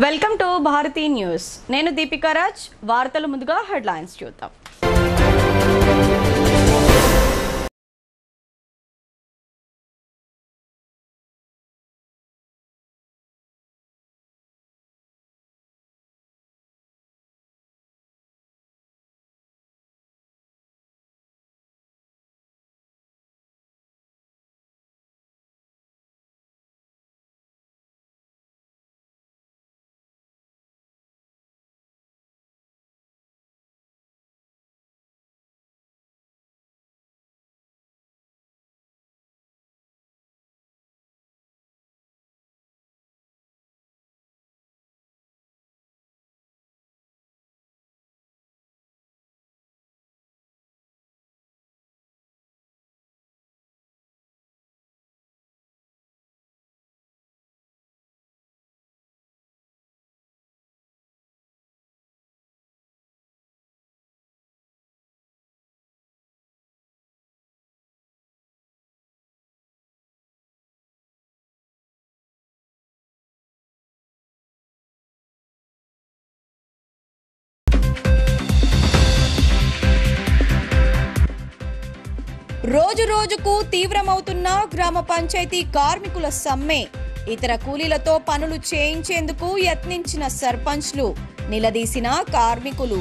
Welcome to Bharati news. నేను దీపికా రాజ్. వార్తల ముందుగా హెడ్లైన్స్ చూద్దాం. రోజు రోజుకు తీవ్రమవుతున్న గ్రామ పంచాయతీ కార్మికుల సమ్మె. ఇతర కూలీలతో పనులు చేయించేందుకు యత్నించిన సర్పంచ్లు, నిలదీసిన కార్మికులు.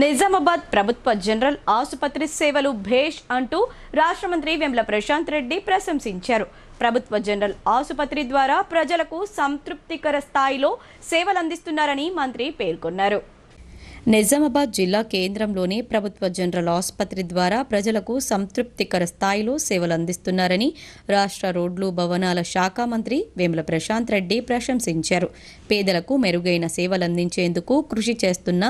నిజామాబాద్ ప్రభుత్వ జనరల్ ఆసుపత్రి సేవలు భేష్ అంటూ రాష్ట్ర మంత్రి వేముల ప్రశాంత్ రెడ్డి ప్రశంసించారు. ప్రభుత్వ జనరల్ ఆసుపత్రి ద్వారా ప్రజలకు సంతృప్తికర స్థాయిలో సేవలు అందిస్తున్నారని మంత్రి పేర్కొన్నారు. నిజామాబాద్ జిల్లా కేంద్రంలోని ప్రభుత్వ జనరల్ ఆసుపత్రి ద్వారా ప్రజలకు సంతృప్తికర స్థాయిలో సేవలు అందిస్తున్నారని రాష్ట్ర రోడ్లు భవనాల శాఖ మంత్రి వేముల ప్రశాంత్ రెడ్డి ప్రశంసించారు. పేదలకు మెరుగైన సేవలు అందించేందుకు కృషి చేస్తున్న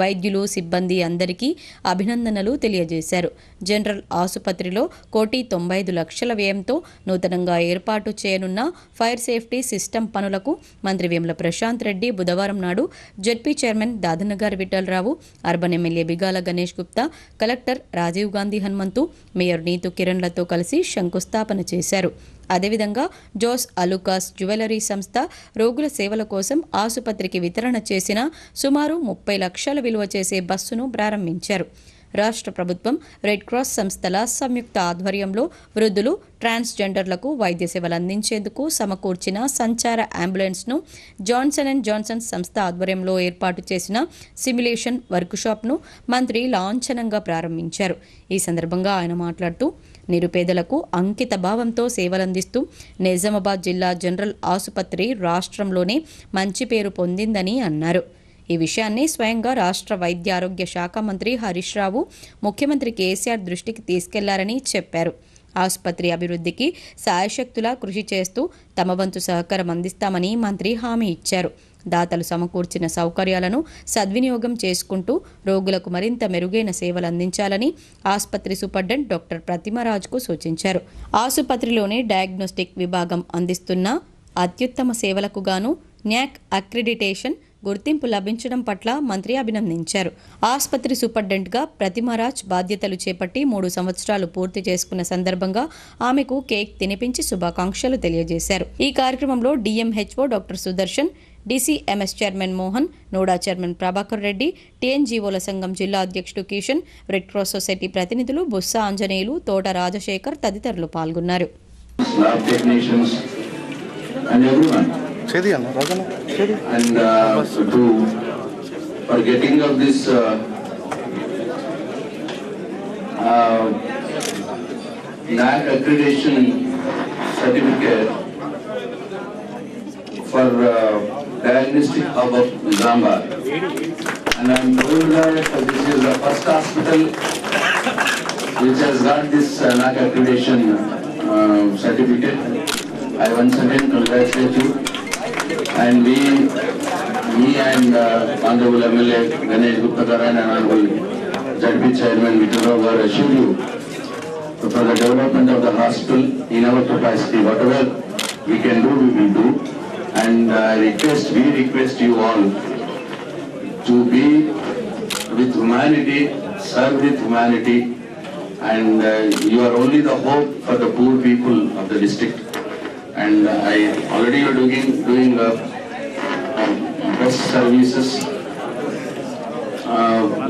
వైద్యులు, సిబ్బంది అందరికీ అభినందనలు తెలియజేశారు. జనరల్ ఆసుపత్రిలో 1,95,00,000 వ్యయంతో నూతనంగా ఏర్పాటు చేయనున్న ఫైర్ సేఫ్టీ సిస్టమ్ పనులకు మంత్రి వేముల ప్రశాంత్ రెడ్డి బుధవారం నాడు ZP chairman Dadanagari Rao, urban MLA Bigala Ganesh Gupta, collector Rajiv Gandhi Hanumanthu, mayor Neetu కిరణ్లతో కలిసి శంకుస్థాపన చేశారు. అదేవిధంగా జోస్ అలుకాస్ జ్యువెలరీ సంస్థ రోగుల సేవల కోసం ఆసుపత్రికి వితరణ చేసిన సుమారు 30 లక్షల విలువ చేసే బస్సును ప్రారంభించారు. రాష్ట్ర ప్రభుత్వం, రెడ్ క్రాస్ సంస్థల సంయుక్త ఆధ్వర్యంలో వృద్ధులు, ట్రాన్స్జెండర్లకు వైద్య సేవలు అందించేందుకు సమకూర్చిన సంచార అంబులెన్స్ను జాన్సన్ అండ్ జాన్సన్ సంస్థ ఆధ్వర్యంలో ఏర్పాటు చేసిన సిమ్యులేషన్ వర్క్షాప్ను మంత్రి లాంఛనంగా ప్రారంభించారు. ఈ సందర్భంగా ఆయన మాట్లాడుతూ, నిరుపేదలకు అంకిత భావంతో సేవలందిస్తూ నిజామాబాద్ జిల్లా జనరల్ ఆసుపత్రి రాష్ట్రంలోనే మంచి పేరు పొందిందని అన్నారు. ఈ విషయాన్ని స్వయంగా రాష్ట్ర వైద్య ఆరోగ్య శాఖ మంత్రి హరీష్ రావు ముఖ్యమంత్రి కేసీఆర్ దృష్టికి తీసుకెళ్లారని చెప్పారు. ఆసుపత్రి అభివృద్ధికి శాయశక్తులా కృషి చేస్తూ తమ వంతు సహకారం అందిస్తామని మంత్రి హామీ ఇచ్చారు. దాతలు సమకూర్చిన సౌకర్యాలను సద్వినియోగం చేసుకుంటూ రోగులకు మరింత మెరుగైన సేవలు అందించాలని ఆసుపత్రి సూపరింటెండెంట్ డాక్టర్ ప్రతిమరాజ్కు సూచించారు. ఆసుపత్రిలోని డయాగ్నోస్టిక్ విభాగం అందిస్తున్న అత్యుత్తమ సేవలకు గాను న్యాక్ అక్రిడిటేషన్ గుర్తింపు లభించడం పట్ల మంత్రి అభినందించారు. ఆసుపత్రి సూపరింటెండెంట్గా ప్రతిమరాజ్ బాధ్యతలు చేపట్టి 3 సంవత్సరాలు పూర్తి చేసుకున్న సందర్భంగా ఆమెకు కేక్ తినిపించి శుభాకాంక్షలు తెలియజేశారు. ఈ కార్యక్రమంలో DMHO doctor Sudarshan, DCMS chairman Mohan, నోడా చైర్మన్ ప్రభాకర్ రెడ్డి, టీఎన్జీఓల సంఘం జిల్లా అధ్యక్షుడు కిషన్, రెడ్ క్రాస్ సొసైటీ ప్రతినిధులు బుస్స ఆంజనేయులు, తోట రాజశేఖర్ తదితరులు పాల్గొన్నారు. And for getting of this NAC accreditation certificate for diagnostic hub of Nizamabad, and I am told that this is the first hospital which has got this NAC accreditation certificate. I once again congratulate you. And me and Honorable MLA Ganesh Gupta and Honorable ZP Chairman Vitara were assured you for the development of the hospital in our capacity. Whatever we can do, we will do. And we request you all to be with humanity, serve with humanity, and you are only the hope for the poor people of the district. And I already you are doing best services.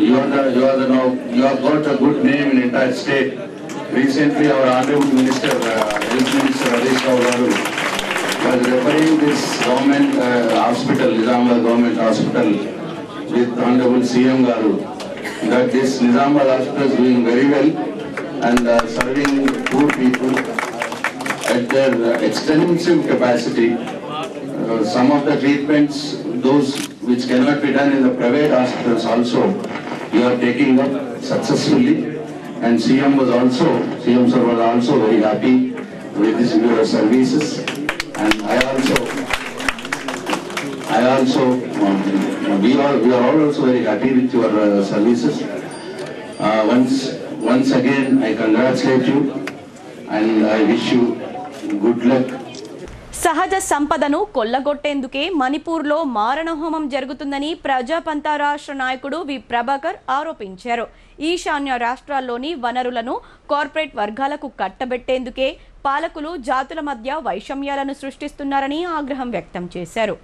You have got a good name in entire state. Recently, our Honorable Minister, Health Minister Harish Rao Garu, was referring this government hospital, Nizamabad Government Hospital, with Honorable CM Garu, that this Nizamabad Hospital is doing very well and serving poor people at their extensive capacity. Some of the treatments, those which cannot be done in the private hospitals also, you are taking up successfully. And CM sir was also very happy with this your services. And we are all also very happy with your services. Once again, I congratulate you and I wish you good luck. సహజ సంపదను కొల్లగొట్టేందుకే మణిపూర్లో మారణహోమం జరుగుతుందని ప్రజాపంతా రాష్ట్ర నాయకుడు వి ప్రభాకర్ ఆరోపించారు. ఈశాన్య రాష్ట్రాల్లోని వనరులను కార్పొరేట్ వర్గాలకు కట్టబెట్టేందుకే పాలకులు జాతుల మధ్య వైషమ్యాలను సృష్టిస్తున్నారని ఆగ్రహం వ్యక్తం చేశారు.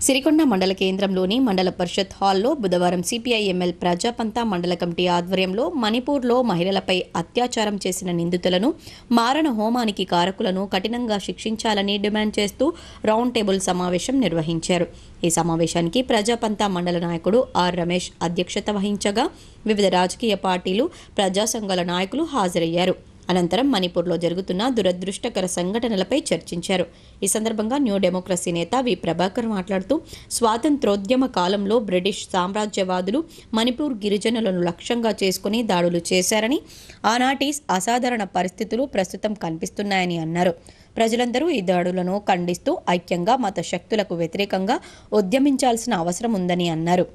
సిరికొండ మండల కేంద్రంలోని మండల పరిషత్ హాల్లో బుధవారం సిపిఐ-ఎంఎల్ ప్రజాపంతా మండల కమిటీ ఆధ్వర్యంలో మణిపూర్లో మహిళలపై అత్యాచారం చేసిన నిందితులను, మారణ హోమానికి కారకులను కఠినంగా శిక్షించాలని డిమాండ్ చేస్తూ రౌండ్ టేబుల్ సమావేశం నిర్వహించారు. ఈ సమావేశానికి ప్రజాపంతా మండల నాయకుడు ఆర్ రమేష్ అధ్యక్షత వహించగా వివిధ రాజకీయ పార్టీలు, ప్రజా సంఘాల నాయకులు హాజరయ్యారు. అనంతరం మణిపూర్లో జరుగుతున్న దురదృష్టకర సంఘటనలపై చర్చించారు. ఈ సందర్భంగా న్యూ డెమోక్రసీ నేత వి ప్రభాకర్ మాట్లాడుతూ స్వాతంత్రోద్యమ కాలంలో బ్రిటిష్ సామ్రాజ్యవాదులు మణిపూర్ గిరిజనులను లక్ష్యంగా చేసుకుని దాడులు చేశారని, ఆనాటి అసాధారణ పరిస్థితులు ప్రస్తుతం కనిపిస్తున్నాయని అన్నారు. ప్రజలందరూ ఈ దాడులను ఖండిస్తూ ఐక్యంగా మత శక్తులకు వ్యతిరేకంగా ఉద్యమించాల్సిన అవసరం ఉందని అన్నారు.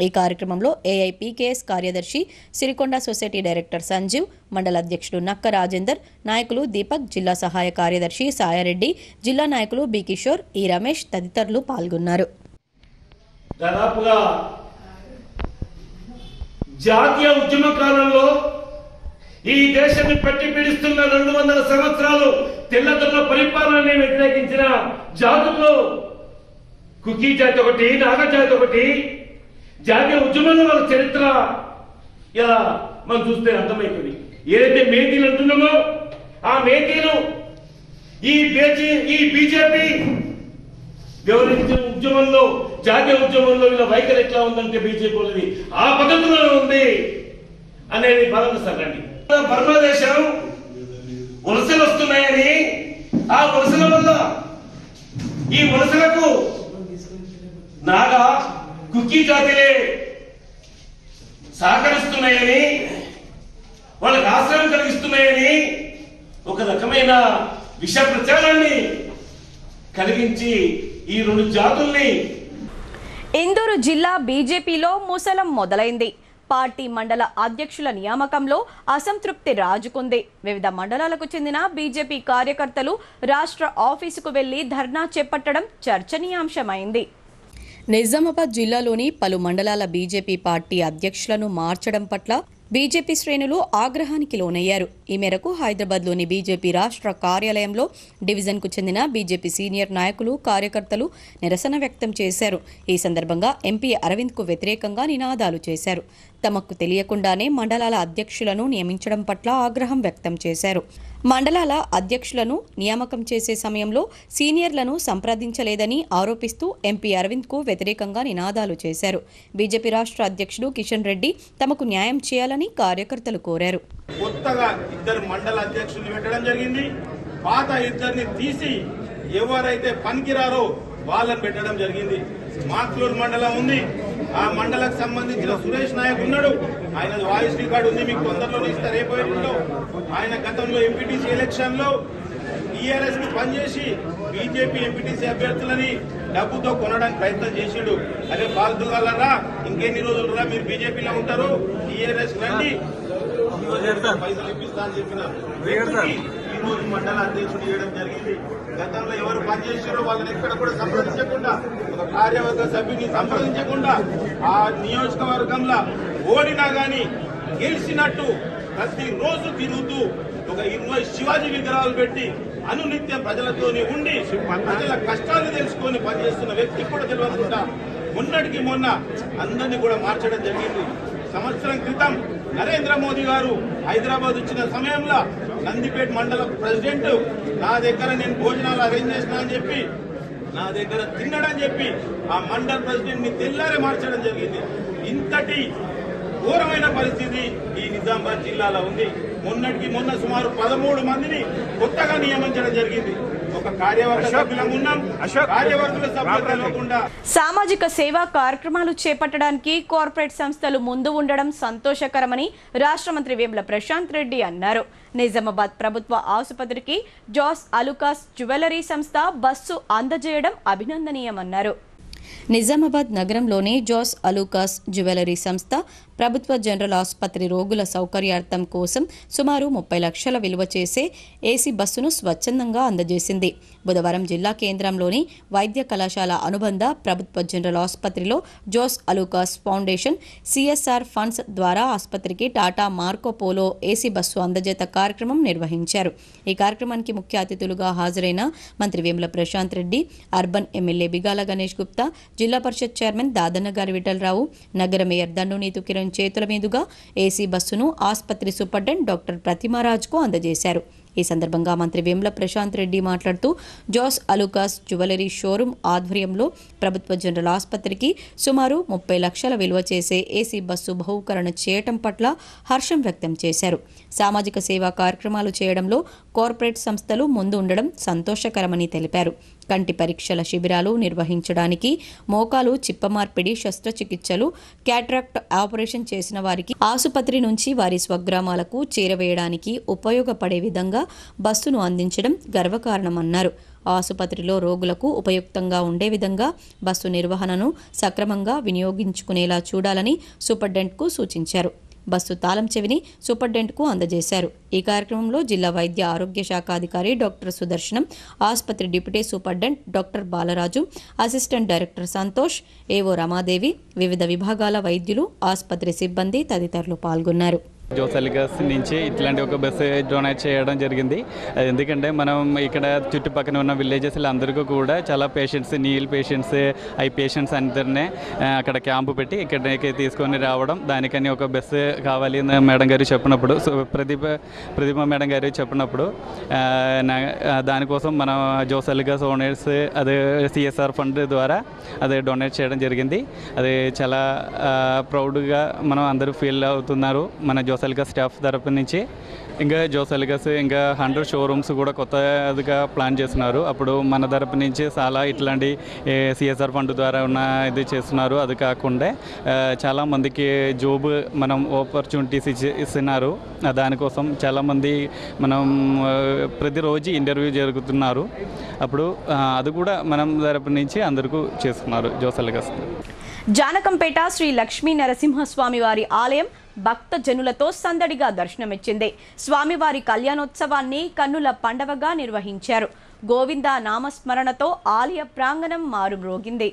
ఈ కార్యక్రమంలో ఏఐపీకేఎస్ కార్యదర్శి సిరికొండ సొసైటీ డైరెక్టర్ సంజీవ్, మండల అధ్యక్షుడు నక్క రాజేందర్, నాయకులు దీపక్, జిల్లా సహాయ కార్యదర్శి సాయారెడ్డి, జిల్లా నాయకులు బి కిషోర్, ఈ రమేష్ తదితరులు పాల్గొన్నారు. దాదాపుగా జాతీయ ఉద్యమ కాలంలో ఈ దేశాన్ని పట్టి పీడిస్తున్న 200 సంవత్సరాలు తెల్లదొరల పరిపాలనని వ్యతిరేకించిన జాతుల్లో కుకీ జాతి ఒకటి, నాగ జాతి ఒకటి, జాతీయ ఉద్యమంలో వాళ్ళ చరిత్ర ఇలా మనం చూస్తే అర్థమవుతుంది. ఏదైతే మేతీలు అంటున్నామో ఆ మేతీలు ఈ బీజేపీ వ్యవహరించిన ఉద్యమంలో, జాతీయ ఉద్యమంలో ఇలా వైఖరి ఎట్లా ఉందంటే బీజేపీ వాళ్ళది ఆ పద్ధతిలో ఉంది అనేది బలంగా సరండి. బర్మా దేశం వలసలు వస్తున్నాయని, ఆ వలసల వల్ల ఈ వలసలకు నాగా కుకీ జాతిలే సహకరిస్తున్నాయని, వాళ్ళకి ఆశ్రయం కలిగిస్తున్నాయని ఒక రకమైన విష ప్రచారాన్ని కలిగించి ఈ 2 జాతుల్ని. ఇందూరు జిల్లా బీజేపీలో ముసలం మొదలైంది. పార్టీ మండల అధ్యక్షుల నియామకంలో అసంతృప్తి రాజుకుంది. వివిధ మండలాలకు చెందిన బీజేపీ కార్యకర్తలు రాష్ట్ర ఆఫీసుకు వెళ్లి ధర్నా చేపట్టడం చర్చనీయాంశమైంది. నిజామాబాద్ జిల్లాలోని పలు మండలాల బీజేపీ పార్టీ అధ్యక్షులను మార్చడం పట్ల బీజేపీ శ్రేణులు ఆగ్రహానికి లోనయ్యారు. ఈ మేరకు హైదరాబాద్లోని బీజేపీ రాష్ట్ర కార్యాలయంలో డివిజన్కు చెందిన బీజేపీ సీనియర్ నాయకులు, కార్యకర్తలు నిరసన వ్యక్తం చేశారు. ఈ సందర్భంగా ఎంపీ అరవింద్కు వ్యతిరేకంగా నినాదాలు చేశారు. తమకు తెలియకుండానే మండలాల అధ్యక్షులను నియమించడం పట్ల ఆగ్రహం వ్యక్తం చేశారు. మండలాల అధ్యక్షులను నియామకం చేసే సమయంలో సీనియర్లను సంప్రదించలేదని ఆరోపిస్తూ ఎంపీ అరవింద్కు వ్యతిరేకంగా నినాదాలు చేశారు. బీజేపీ రాష్ట్ర అధ్యక్షుడు కిషన్ రెడ్డి తమకు న్యాయం చేయాలని కార్యకర్తలు కోరారు. కొత్తగా 2 మండల అధ్యక్షులు పెట్టడం జరిగింది. పాత 2ని తీసి ఎవరైతే పనికిరారో వాళ్ళని పెట్టడం జరిగింది. మాక్లూరు మండలం ఉంది, ఆ మండలకు సంబంధించిన సురేష్ నాయక్ ఉన్నాడు, ఆయన వాయిస్ రికార్డు ఉంది, మీకు తొందరలో ఇస్తారు. రేపటిలో ఆయన గతంలో ఎంపీటీసీ ఎలక్షన్ లో టీఆర్ఎస్ కు పనిచేసి బీజేపీ ఎంపీటీసీ అభ్యర్థులని డబ్బుతో కొనడానికి ప్రయత్నం చేసిండు. అదే పాల్గొనగలరా, ఇంకెన్ని రోజులు రా మీరు బీజేపీలో ఉంటారు, టీఆర్ఎస్ రండి పైసలు ఇప్పిస్తా అని చెప్పినారు. రోజు మండల అధ్యక్షుడు చేయడం జరిగింది. గతంలో ఎవరు పనిచేసారో వాళ్ళని ఎక్కడ కూడా సంప్రదించకుండా, ఒక కార్యవర్గ సభ్యుని సంప్రదించకుండా ఆ నియోజకవర్గంలో ఓడినా గాని గెలిచినట్టు ప్రతిరోజు తిరుగుతూ ఒక 20 శివాజీ విగ్రహాలు పెట్టి అనునిత్యం ప్రజలతోని ఉండి ప్రజల కష్టాలు తెలుసుకొని పనిచేస్తున్న వ్యక్తి కూడా తెలియకుండా మొన్నటికి మొన్న అందరినీ కూడా మార్చడం జరిగింది. సంవత్సరం క్రితం నరేంద్ర మోదీ గారు హైదరాబాద్ వచ్చిన సమయంలో నందిపేట మండల ప్రెసిడెంట్ నా దగ్గర నేను భోజనాలు అరేంజ్ చేసిన అని చెప్పి నా దగ్గర తిన్నాడని చెప్పి ఆ మండల ప్రెసిడెంట్ ని తెల్లారే మార్చడం జరిగింది. ఇంతటి ఘోరమైన పరిస్థితి ఈ నిజామాబాద్ జిల్లాలో ఉంది. మొన్నటికి మొన్న సుమారు 13 మందిని కొత్తగా నియమించడం జరిగింది. ఒక కార్యవర్గ సభ్యులం ఉన్నాం, కార్యవర్గుల సభ్యులు తెలియకుండా సామాజిక సేవా కార్యక్రమాలు చేపట్టడానికి కార్పొరేట్ సంస్థలు ముందు ఉండడం సంతోషకరమని రాష్ట్ర మంత్రి వేముల ప్రశాంత్ రెడ్డి అన్నారు. నిజామాబాద్ ప్రభుత్వ ఆసుపత్రికి జాస్ అలుకాస్ జ్యువెలరీ సంస్థ బస్సు అందజేయడం అభినందనీయమన్నారు. నిజామాబాద్ నగరంలోని జాస్ అలుకాస్ జ్యువెలరీ సంస్థ ప్రభుత్వ జనరల్ ఆసుపత్రి రోగుల సౌకర్యార్థం కోసం సుమారు 30 లక్షల విలువ చేసే ఏసీ బస్సును స్వచ్ఛందంగా అందజేసింది. బుధవారం జిల్లా కేంద్రంలోని వైద్య కళాశాల అనుబంధ ప్రభుత్వ జనరల్ ఆసుపత్రిలో Jos Alukkas foundation CSR funds ద్వారా ఆసుపత్రికి Tata Marco Polo AC bus అందజేత కార్యక్రమం నిర్వహించారు. ఈ కార్యక్రమానికి ముఖ్య అతిథులుగా హాజరైన మంత్రి వేముల ప్రశాంత్ రెడ్డి, అర్బన్ ఎమ్మెల్యే బిగాల గణేష్ గుప్తా, జిల్లా పరిషత్ చైర్మన్ దాదన్నగారి విఠలరావు, నగర మేయర్ దన్నునీతు కిరణ్ చేతుల మీదుగా ఏసీ బస్సును ఆసుపత్రి సూపరింటెండెంట్ డాక్టర్ ప్రతిమారాజ్కు అందజేశారు. ఈ సందర్భంగా మంత్రి వేముల ప్రశాంత్ రెడ్డి మాట్లాడుతూ జాస్ అలుకాస్ జ్యువెలరీ షోరూం ఆధ్వర్యంలో ప్రభుత్వ జనరల్ ఆసుపత్రికి సుమారు 30 లక్షల విలువ చేసే ఏసీ బస్సు బహూకరణ చేయటం పట్ల హర్షం వ్యక్తం చేశారు. సామాజిక సేవా కార్యక్రమాలు చేయడంలో కార్పొరేట్ సంస్థలు ముందు ఉండడం సంతోషకరమని తెలిపారు. కంటి పరీక్షల శిబిరాలు నిర్వహించడానికి, మోకాలు చిప్పమార్పిడి శస్త్రచికిత్సలు, క్యాట్రాక్ట్ ఆపరేషన్ చేసిన వారికి ఆసుపత్రి నుంచి వారి స్వగ్రామాలకు చేరవేయడానికి ఉపయోగపడే విధంగా బస్సును అందించడం గర్వకారణమన్నారు. ఆసుపత్రిలో రోగులకు ఉపయుక్తంగా ఉండే విధంగా బస్సు నిర్వహణను సక్రమంగా వినియోగించుకునేలా చూడాలని సూపరింటెండెంట్కు సూచించారు. బస్సు తాళం చెవిని సూపరింటెండెంట్కు అందజేశారు. ఈ కార్యక్రమంలో జిల్లా వైద్య ఆరోగ్య శాఖ అధికారి డాక్టర్ సుదర్శనం, ఆసుపత్రి deputy superintendent doctor Balaraju, assistant director Santosh, ఏవో రమాదేవి, వివిధ విభాగాల వైద్యులు, ఆసుపత్రి సిబ్బంది తదితరులు పాల్గొన్నారు. జాస్ అలుకాస్ నుంచి ఇట్లాంటి ఒక బస్సు డొనేట్ చేయడం జరిగింది. ఎందుకంటే మనం ఇక్కడ చుట్టుపక్కల ఉన్న విలేజెస్లో అందరికీ కూడా చాలా పేషెంట్స్, నీల్ పేషెంట్స్, ఐ పేషెంట్స్ అందరినీ అక్కడ క్యాంపు పెట్టి ఇక్కడికి తీసుకొని రావడం, దానికని ఒక బస్సు కావాలి మేడం గారు చెప్పినప్పుడు, ప్రతిభ మేడం గారు చెప్పినప్పుడు దానికోసం మనం జాస్ అలుకాస్ ఓనర్స్ అదే సిఎస్ఆర్ ఫండ్ ద్వారా అది డొనేట్ చేయడం జరిగింది. అది చాలా ప్రౌడ్గా మనం అందరూ ఫీల్ అవుతున్నారు మన జాస్ అలుకాస్ స్టాఫ్ తరపు నుంచి. ఇంకా జాస్ అలుకాస్ ఇంకా 100 షోరూమ్స్ కూడా కొత్తగా ప్లాన్ చేస్తున్నారు. అప్పుడు మన తరపు నుంచి చాలా ఇట్లాంటి సిఎస్ఆర్ ఫండ్ ద్వారా ఉన్న ఇది చేస్తున్నారు. అది కాకుండా చాలామందికి జాబ్ మనం ఆపర్చునిటీస్ ఇస్తున్నారు. దానికోసం చాలామంది మనం ప్రతిరోజు ఇంటర్వ్యూ జరుగుతున్నారు. అప్పుడు అది కూడా మనం తరపు నుంచి అందరికీ చేస్తున్నారు జాస్ అలుకాస్. జానకంపేట శ్రీ లక్ష్మీ నరసింహస్వామి వారి ఆలయం భక్త జనులతో సందడిగా దర్శనమిచ్చింది. స్వామివారి కళ్యాణోత్సవాన్ని కన్నుల పండవగా నిర్వహించారు. గోవింద నామస్మరణతో ఆలయ ప్రాంగణం మారుమ్రోగింది.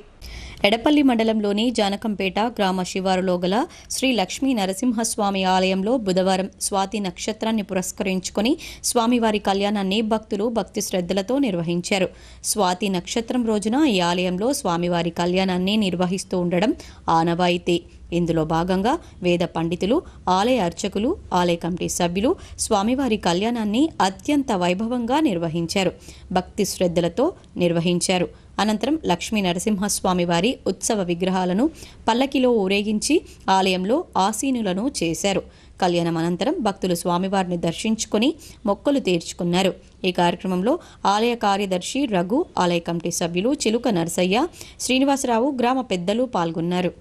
ఎడపల్లి మండలంలోని జానకంపేట గ్రామ శివారులో గల శ్రీ లక్ష్మీ నరసింహస్వామి ఆలయంలో బుధవారం స్వాతి నక్షత్రాన్ని పురస్కరించుకొని స్వామివారి కళ్యాణాన్ని భక్తులు భక్తి శ్రద్ధలతో నిర్వహించారు. స్వాతి నక్షత్రం రోజున ఈ ఆలయంలో స్వామివారి కళ్యాణాన్ని నిర్వహిస్తూ ఉండడం ఆనవాయితీ. ఇందులో భాగంగా వేద పండితులు, ఆలయ అర్చకులు, ఆలయ కమిటీ సభ్యులు స్వామివారి కళ్యాణాన్ని అత్యంత వైభవంగా నిర్వహించారు. భక్తి శ్రద్ధలతో నిర్వహించారు. అనంతరం లక్ష్మీ నరసింహస్వామి వారి ఉత్సవ విగ్రహాలను పల్లకిలో ఊరేగించి ఆలయంలో ఆసీనులను చేశారు. కళ్యాణం అనంతరం భక్తులు స్వామివారిని దర్శించుకొని మొక్కులు తీర్చుకున్నారు. ఈ కార్యక్రమంలో ఆలయ కార్యదర్శి రఘు, ఆలయ కమిటీ సభ్యులు చిలుక నరసయ్య, శ్రీనివాసరావు, గ్రామ పెద్దలు పాల్గొన్నారు.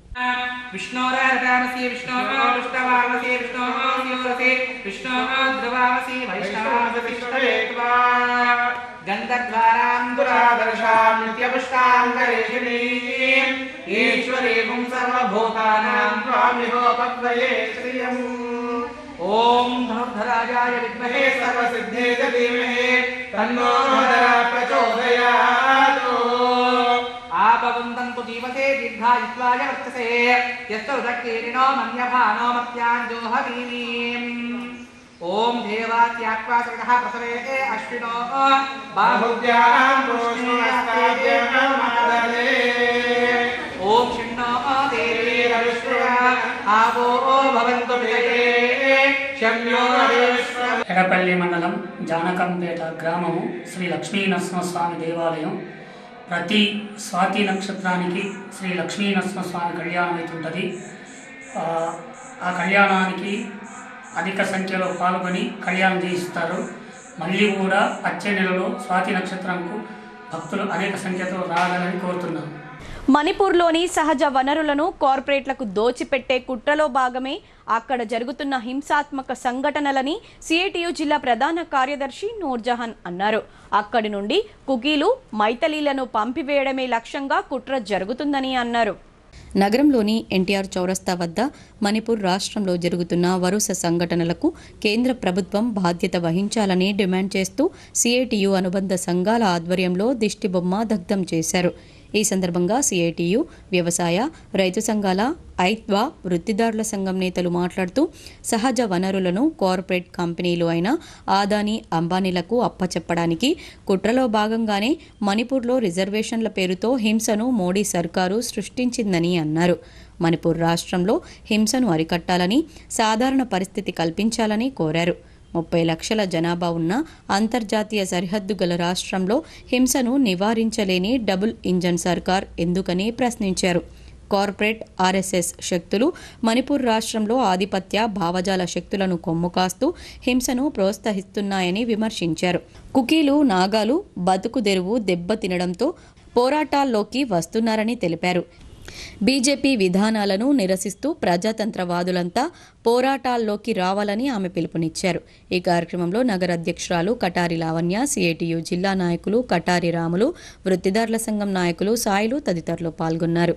ఓం ధనుర్ధరాజాయ విద్మహే సర్వసిద్ధేయ ధీమహి తన్నో ధనుర్ధరః ప్రచోదయాత్. ఆపవంతంతు జీవతే దీర్ఘాయుష్వాయ వర్చసే యస్య ఉదకీర్ణో మన్యభానో మత్యాంజోహవీమీం. ఓం దేవాత్యాక్వాసవిదః ప్రసవేతే అశ్వినో బాహువ్యాం పురుషోస్తాభ్యాం మాదలే. ఓం షణ్ణో దేవీరవిశ్వయా ఆవో భవంతు విజయే శమ్యో విశ్వ. ఎడపల్లి మండలం జానకంపేట గ్రామము శ్రీ లక్ష్మీనరసింహస్వామి దేవాలయం. ప్రతి స్వాతి నక్షత్రానికి శ్రీ లక్ష్మీనరసింహస్వామి కళ్యాణం అవుతుంటుంది. ఆ కళ్యాణానికి అధిక సంఖ్యలో పాల్గొని కళ్యాణం చేయిస్తారు. మళ్ళీ కూడా వచ్చే నెలలో స్వాతి నక్షత్రంకు భక్తులు అనేక సంఖ్యతో రావాలని కోరుతున్నాను. మణిపూర్లోని సహజ వనరులను కార్పొరేట్లకు దోచిపెట్టే కుట్రలో భాగమే అక్కడ జరుగుతున్న హింసాత్మక సంఘటనలని సిఐటియు జిల్లా ప్రధాన కార్యదర్శి నూర్జహాన్ అన్నారు. అక్కడి నుండి కుకీలు మైథిలీలను పంపివేయడమే లక్ష్యంగా కుట్ర జరుగుతుందని అన్నారు. నగరంలోని ఎన్టీఆర్ చౌరస్తా వద్ద మణిపూర్ రాష్ట్రంలో జరుగుతున్న వరుస సంఘటనలకు కేంద్ర ప్రభుత్వం బాధ్యత వహించాలని డిమాండ్ చేస్తూ సిఐటియు అనుబంధ సంఘాల ఆధ్వర్యంలో దిష్టిబొమ్మ దగ్ధం చేశారు. ఈ సందర్భంగా సిఐటియు, వ్యవసాయ, రైతు సంఘాల, ఐత్వా, వృత్తిదారుల సంఘం నేతలు మాట్లాడుతూ సహజ వనరులను కార్పొరేట్ కంపెనీలు అయిన ఆదానీ, అంబానీలకు అప్పచెప్పడానికి కుట్రలో భాగంగానే మణిపూర్లో రిజర్వేషన్ల పేరుతో హింసను మోడీ సర్కారు సృష్టించిందని అన్నారు. మణిపూర్ రాష్ట్రంలో హింసను అరికట్టాలని, సాధారణ పరిస్థితి కల్పించాలని కోరారు. 30 లక్షల జనాభా ఉన్న అంతర్జాతీయ సరిహద్దు గల రాష్ట్రంలో హింసను నివారించలేని డబుల్ ఇంజన్ సర్కార్ ఎందుకని ప్రశ్నించారు. కార్పొరేట్ ఆర్ఎస్ఎస్ శక్తులు మణిపూర్ రాష్ట్రంలో ఆధిపత్య భావజాల శక్తులను కొమ్ముకాస్తూ హింసను ప్రోత్సహిస్తున్నాయని విమర్శించారు. కుకీలు, నాగాలు బతుకుదెరువు దెబ్బతినడంతో పోరాటాల్లోకి వస్తున్నారని తెలిపారు. బీజేపీ విధానాలను నిరసిస్తూ ప్రజాతంత్రవాదులంతా పోరాటాల్లోకి రావాలని ఆమె పిలుపునిచ్చారు. ఈ కార్యక్రమంలో నగర అధ్యక్షురాలు కటారి లావణ్య, సిఐటియు జిల్లా నాయకులు కటారి రాములు, వృత్తిదారుల సంఘం నాయకులు సాయిలు తదితరులు పాల్గొన్నారు.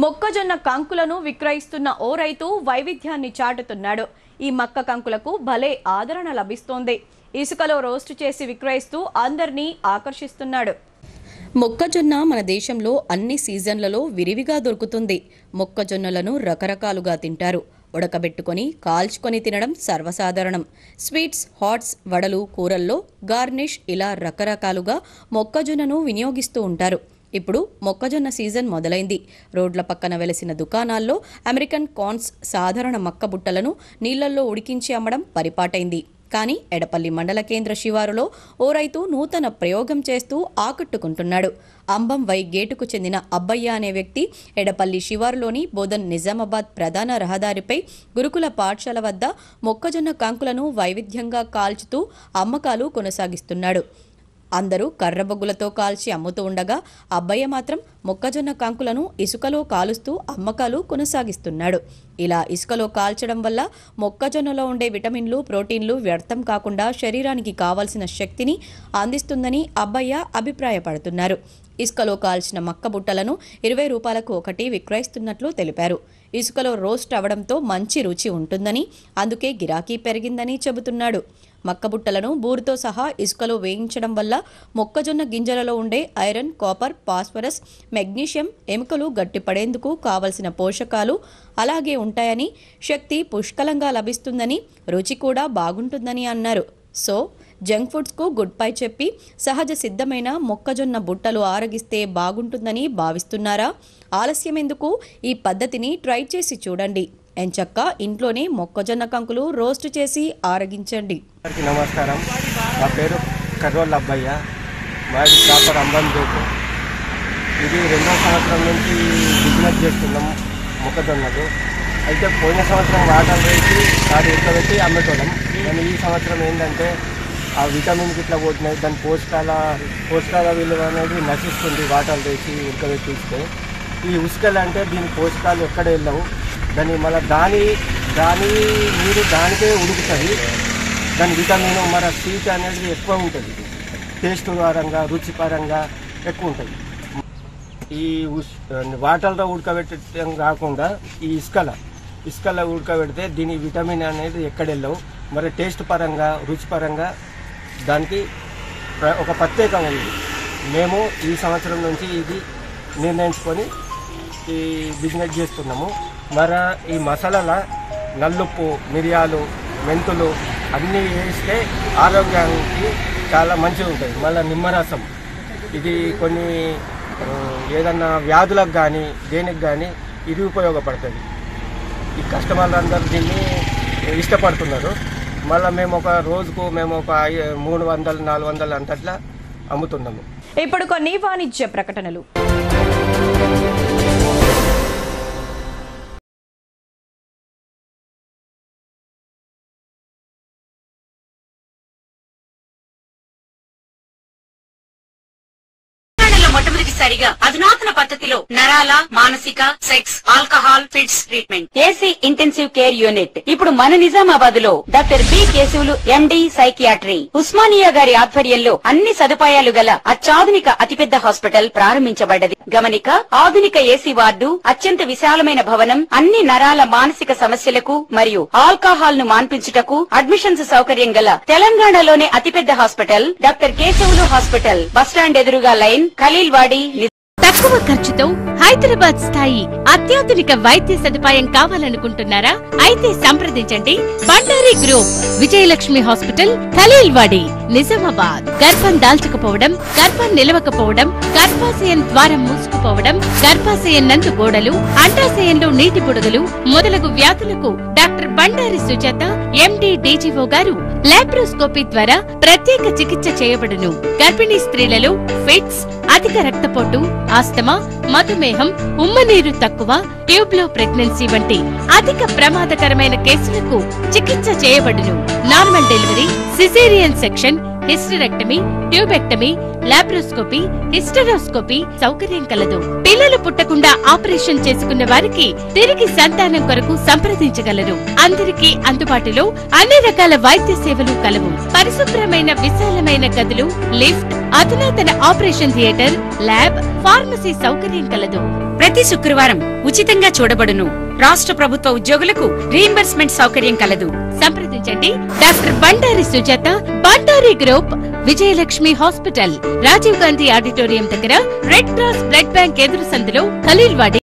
మొక్కజొన్న కంకులను విక్రయిస్తున్న ఓ రైతు వైవిధ్యాన్ని చాటుతున్నాడు. ఈ మక్క కంకులకు భలే ఆదరణ లభిస్తోంది. ఇసుకలో రోస్టు చేసి విక్రయిస్తూ అందరినీ ఆకర్షిస్తున్నాడు. మొక్కజొన్న మన దేశంలో అన్ని సీజన్లలో విరివిగా దొరుకుతుంది. మొక్కజొన్నలను రకరకాలుగా తింటారు. ఉడకబెట్టుకొని, కాల్చుకొని తినడం సర్వసాధారణం. స్వీట్స్, హాట్స్, వడలు, కూరల్లో గార్నిష్ ఇలా రకరకాలుగా మొక్కజొన్నను వినియోగిస్తూ ఉంటారు. ఇప్పుడు మొక్కజొన్న సీజన్ మొదలైంది. రోడ్ల పక్కన వెలసిన దుకాణాల్లో అమెరికన్ కార్న్స్ సాధారణ మక్క బుట్టలను నీళ్లలో ఉడికించి అమ్మడం పరిపాటైంది. కానీ ఎడపల్లి మండల కేంద్ర శివారులో ఓ రైతు నూతన ప్రయోగం చేస్తూ ఆకట్టుకుంటున్నాడు. అంబం వై గేటుకు చెందిన అబ్బయ్య అనే వ్యక్తి ఎడపల్లి శివారులోని బోధన్ నిజామాబాద్ ప్రధాన రహదారిపై గురుకుల పాఠశాల వద్ద మొక్కజొన్న కంకులను వైవిధ్యంగా కాల్చుతూ అమ్మకాలు కొనసాగిస్తున్నాడు. అందరూ కర్రబొగ్గులతో కాల్చి అమ్ముతూ ఉండగా అబ్బయ్య మాత్రం మొక్కజొన్న కంకులను ఇసుకలో కాలుస్తూ అమ్మకాలు కొనసాగిస్తున్నాడు. ఇలా ఇసుకలో కాల్చడం వల్ల మొక్కజొన్నలో ఉండే విటమిన్లు, ప్రోటీన్లు వ్యర్థం కాకుండా శరీరానికి కావాల్సిన శక్తిని అందిస్తుందని అబ్బయ్య అభిప్రాయపడుతున్నారు. ఇసుకలో కాల్చిన మక్క బుట్టలను 20 రూపాయలకు ఒకటి విక్రయిస్తున్నట్లు తెలిపారు. ఇసుకలో రోస్ట్ అవడంతో మంచి రుచి ఉంటుందని, అందుకే గిరాకీ పెరిగిందని చెబుతున్నాడు. మక్కబుట్టలను బూరుతో సహా ఇసుకలో వేయించడం వల్ల మొక్కజొన్న గింజలలో ఉండే ఐరన్, కాపర్, ఫాస్ఫరస్, మెగ్నీషియం ఎముకలు గట్టిపడేందుకు కావలసిన పోషకాలు అలాగే ఉంటాయని, శక్తి పుష్కలంగా లభిస్తుందని, రుచి కూడా బాగుంటుందని అన్నారు. సో జంక్ ఫుడ్స్కు గుడ్ బై చెప్పి సహజ సిద్ధమైన మొక్కజొన్న బుట్టలు ఆరగిస్తే బాగుంటుందని భావిస్తున్నారా? ఆలస్యం ఎందుకు? ఈ పద్ధతిని ట్రై చేసి చూడండి. ఎంచక్క ఇంట్లోనే మొక్కజొన్న కంకులు రోస్ట్ చేసి ఆరగించండి. నమస్కారం, నా పేరు కర్రోళ్ళ అబ్బయ్య, మాది ప్రాపర్ అంబం గేటు. ఇది 2వ సంవత్సరం నుంచి బిజినెస్ చేస్తున్నాం మొక్కజొన్నలు. అయితే పోయిన సంవత్సరం వాటర్ వేసి దాన్ని ఉడకబెట్టి అమ్మేటోళ్ళం. కానీ ఈ సంవత్సరం ఏంటంటే ఆ విటమిన్కి ఇట్లా పోతున్నాయి, దాని పోషకాల విలువ అనేది నశిస్తుంది వాటర్ వేసి ఉడకబెట్టి ఇస్తే. ఈ ఉసుకలు అంటే దీని పోషకాలు ఎక్కడ వెళ్ళవు, దాని నీరు దానికే ఉడుకుతుంది. దాని విటమిన్ మన స్వీట్ అనేది ఎక్కువ ఉంటుంది, టేస్ట్ పరంగా రుచి పరంగా ఎక్కువ ఉంటుంది. ఈ వాటర్లో ఉడకబెట్టడం కాకుండా ఈ ఇసుకల్లో ఉడకబెడితే దీని విటమిన్ అనేది ఎక్కడెళ్ళవు. మరి టేస్ట్ పరంగా రుచి పరంగా దానికి ఒక ప్రత్యేకం ఉంది. మేము ఈ సంవత్సరం నుంచి ఇది నిర్ణయించుకొని ఈ బిజినెస్ చేస్తున్నాము. మరి ఈ మసాలాల నల్లుప్పు, మిరియాలు, మెంతులు అన్నీ వేస్తే ఆరోగ్యానికి చాలా మంచిగా ఉంటుంది. మళ్ళీ నిమ్మరసం ఇది కొన్ని ఏదన్నా వ్యాధులకు కానీ దేనికి కానీ ఇది ఉపయోగపడుతుంది. ఈ కస్టమర్లందరూ దీన్ని ఇష్టపడుతున్నారు. మళ్ళీ మేము ఒక రోజుకు ఒక 300-400 అంతట్లా అమ్ముతున్నాము. ఇప్పుడు కొన్ని వాణిజ్య ప్రకటనలు. మొట్టమొదటిసారిగా అధునాతన పద్ధతిలో నరాల, మానసిక, sex, alcohol, fits treatment, AC intensive care unit ఇప్పుడు మన నిజామాబాద్ లో doctor B Keshavulu MD psychiatry, Osmania గారి ఆధ్వర్యంలో అన్ని సదుపాయాలు గల అత్యాధునిక అతిపెద్ద హాస్పిటల్ ప్రారంభించబడ్డది. గమనిక, ఆధునిక ఏసీ వార్డు, అత్యంత విశాలమైన భవనం, అన్ని నరాల మానసిక సమస్యలకు మరియు ఆల్కహాల్ ను మాన్పించుటకు అడ్మిషన్స్ సౌకర్యం గల తెలంగాణలోనే అతిపెద్ద hospital doctor Keshavulu hospital, bus stand ఎదురుగా లైన్, ఖలీల్వాడి. తక్కువ ఖర్చుతో హైదరాబాద్ స్థాయి అత్యాధునిక వైద్య సదుపాయం కావాలనుకుంటున్నారా? అయితే సంప్రదించండి బండారి గ్రూప్, విజయలక్ష్మి హాస్పిటల్, ఖలీల్వాడి, నిజామాబాద్. గర్భం దాల్చకపోవడం, గర్భం నిలవకపోవడం, గర్భాశయం ద్వారం మూసుకుపోవడం, గర్భాశయం నందు గోడలు, అండాశయంలో నీటి బుడగలు మొదలగు వ్యాధులకు డాక్టర్ బండారి సుజాత ఎండి డీజీఓ గారు లాప్రోస్కోపీ ద్వారా ప్రత్యేక చికిత్స చేయబడును. గర్భిణీ స్త్రీలలో ఫిట్స్, అధిక రక్తపోటు, ఆస్తమా, మధుమేహం, ఉమ్మనీరు తక్కువ, ట్యూబ్లో ప్రెగ్నెన్సీ వంటి అధిక ప్రమాదకరమైన కేసులకు చికిత్స చేయబడును. Normal delivery, caesarean section, hysterectomy, tubectomy, laparoscopy, hysteroscopy సౌకర్యం కలదు. పిల్లలు పుట్టకుండా ఆపరేషన్ చేసుకున్న వారికి తిరిగి సంతానం కొరకు సంప్రదించగలరు. అందరికీ అందుబాటులో అన్ని రకాల వైద్య సేవలు కలవు. పరిశుభ్రమైన విశాలమైన గదులు, లిఫ్ట్, అధునాతన ఆపరేషన్ థియేటర్, ల్యాబ్, ఫార్మసీ సౌకర్యం కలదు. ప్రతి శుక్రవారం ఉచితంగా చూడబడును. రాష్ట్ర ప్రభుత్వ ఉద్యోగులకు రీయింబర్స్మెంట్ సౌకర్యం కలదు. సంప్రదించండి doctor Bandari Sujatha, Bandari group, Vijayalakshmi hospital, Rajiv Gandhi auditorium దగ్గర, రెడ్ క్రాస్ బ్లడ్ బ్యాంక్ ఎదురు సందులో, ఖలీల్వాడి.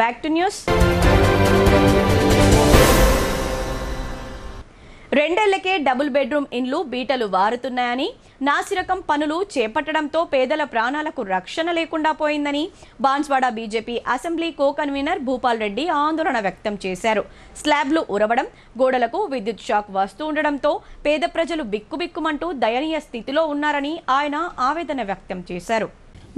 Back to news. 2 ఏళ్లకే డబుల్ బెడ్రూమ్ ఇండ్లు బీటలు వారుతున్నాయని, నాసిరకం పనులు చేపట్టడంతో పేదల ప్రాణాలకు రక్షణ లేకుండా పోయిందని Banswada BJP assembly co convenor Bhupal Reddy ఆందోళన వ్యక్తం చేశారు. స్లాబ్లు ఉరవడం, గోడలకు విద్యుత్ షాక్ వస్తూ ఉండడంతో పేద ప్రజలు బిక్కుబిక్కుమంటూ దయనీయ స్థితిలో ఉన్నారని ఆయన ఆవేదన వ్యక్తం చేశారు.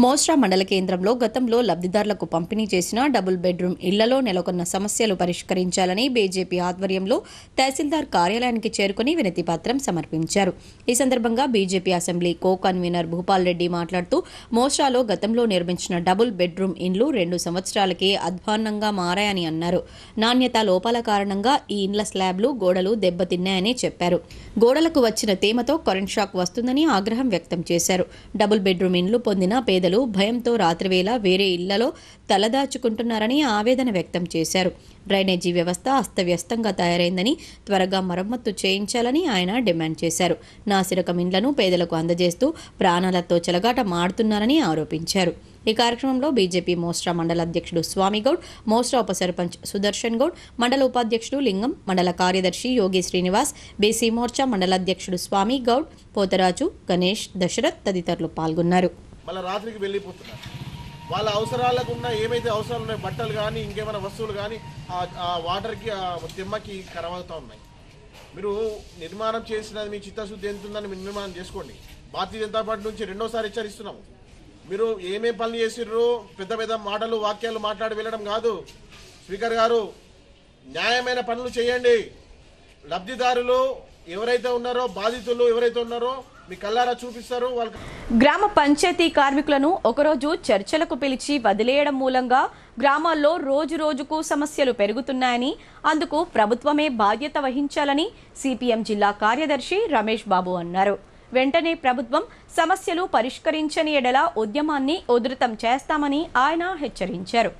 మోస్రా మండల కేంద్రంలో గతంలో లబ్ధిదారులకు పంపిణీ చేసిన డబుల్ బెడ్రూమ్ ఇళ్లలో నెలకొన్న సమస్యలు పరిష్కరించాలని బీజేపీ ఆధ్వర్యంలో తహసీల్దార్ కార్యాలయానికి చేరుకుని వినతి పత్రం సమర్పించారు. ఈ సందర్భంగా BJP assembly co convenor Bhupal Reddy మాట్లాడుతూ, మోస్రాలో గతంలో నిర్మించిన డబుల్ బెడ్రూమ్ ఇండ్లు 2 సంవత్సరాలకే అధ్వాన్నంగా మారాయని అన్నారు. నాణ్యత లోపాల కారణంగా ఈ ఇండ్ల స్లాబ్లు, గోడలు దెబ్బతిన్నాయని చెప్పారు. గోడలకు వచ్చిన తేమతో కరెంట్ షాక్ వస్తుందని ఆగ్రహం వ్యక్తం చేశారు. డబుల్ బెడ్రూమ్ ఇండ్లు పొందిన పేదలు భయంతో రాత్రివేళ వేరే ఇళ్లలో తలదాచుకుంటున్నారని ఆవేదన వ్యక్తం చేశారు. డ్రైనేజీ వ్యవస్థ అస్తవ్యస్తంగా తయారైందని, త్వరగా మరమ్మత్తు చేయించాలని ఆయన డిమాండ్ చేశారు. నాసిరకం ఇండ్లను పేదలకు అందజేస్తూ ప్రాణాలతో చెలగాట మాడుతున్నారని ఆరోపించారు. ఈ కార్యక్రమంలో బీజేపీ మోస్రా మండల అధ్యక్షుడు స్వామిగౌడ్, మోస్రా ఉప సర్పంచ్ సుదర్శన్ గౌడ్, మండల ఉపాధ్యక్షుడు లింగం, మండల కార్యదర్శి యోగి శ్రీనివాస్, బీసీ మోర్చా మండల అధ్యక్షుడు స్వామి గౌడ్, పోతరాజు, గణేష్, దశరథ్ తదితరులు పాల్గొన్నారు. మళ్ళీ రాత్రికి వెళ్ళిపోతున్నారు. వాళ్ళ అవసరాలకు ఉన్న ఏమైతే అవసరాలు ఉన్నాయి, బట్టలు కానీ ఇంకేమైనా వస్తువులు కానీ ఆ వాటర్కి తెమ్మకి ఖరాబ్ అవుతూ ఉన్నాయి. మీరు నిర్మాణం చేసినది మీ చిత్తశుద్ధి ఎంత ఉందని మీరు నిర్మాణం చేసుకోండి. భారతీయ జనతా పార్టీ నుంచి 2వ సారి హెచ్చరిస్తున్నాము. మీరు ఏమేం పనులు చేసిర్రు, పెద్ద పెద్ద మాటలు వాక్యాలు మాట్లాడి వెళ్ళడం కాదు. స్పీకర్ గారు, న్యాయమైన పనులు చేయండి. లబ్ధిదారులు ఎవరైతే ఉన్నారో, బాధితులు ఎవరైతే ఉన్నారో మీ కళ్ళారా చూపిస్తారు. వాళ్ళకి గ్రామ పంచాయతీ కార్మికులను ఒకరోజు చర్చలకు పిలిచి వదిలేయడం మూలంగా గ్రామాల్లో రోజు రోజుకు సమస్యలు పెరుగుతున్నాయని, అందుకు ప్రభుత్వమే బాధ్యత వహించాలని సిపిఎం జిల్లా కార్యదర్శి రమేష్ బాబు అన్నారు. వెంటనే ప్రభుత్వం సమస్యలు పరిష్కరించని ఎడల ఉద్యమాన్ని ఉధృతం చేస్తామని ఆయన హెచ్చరించారు.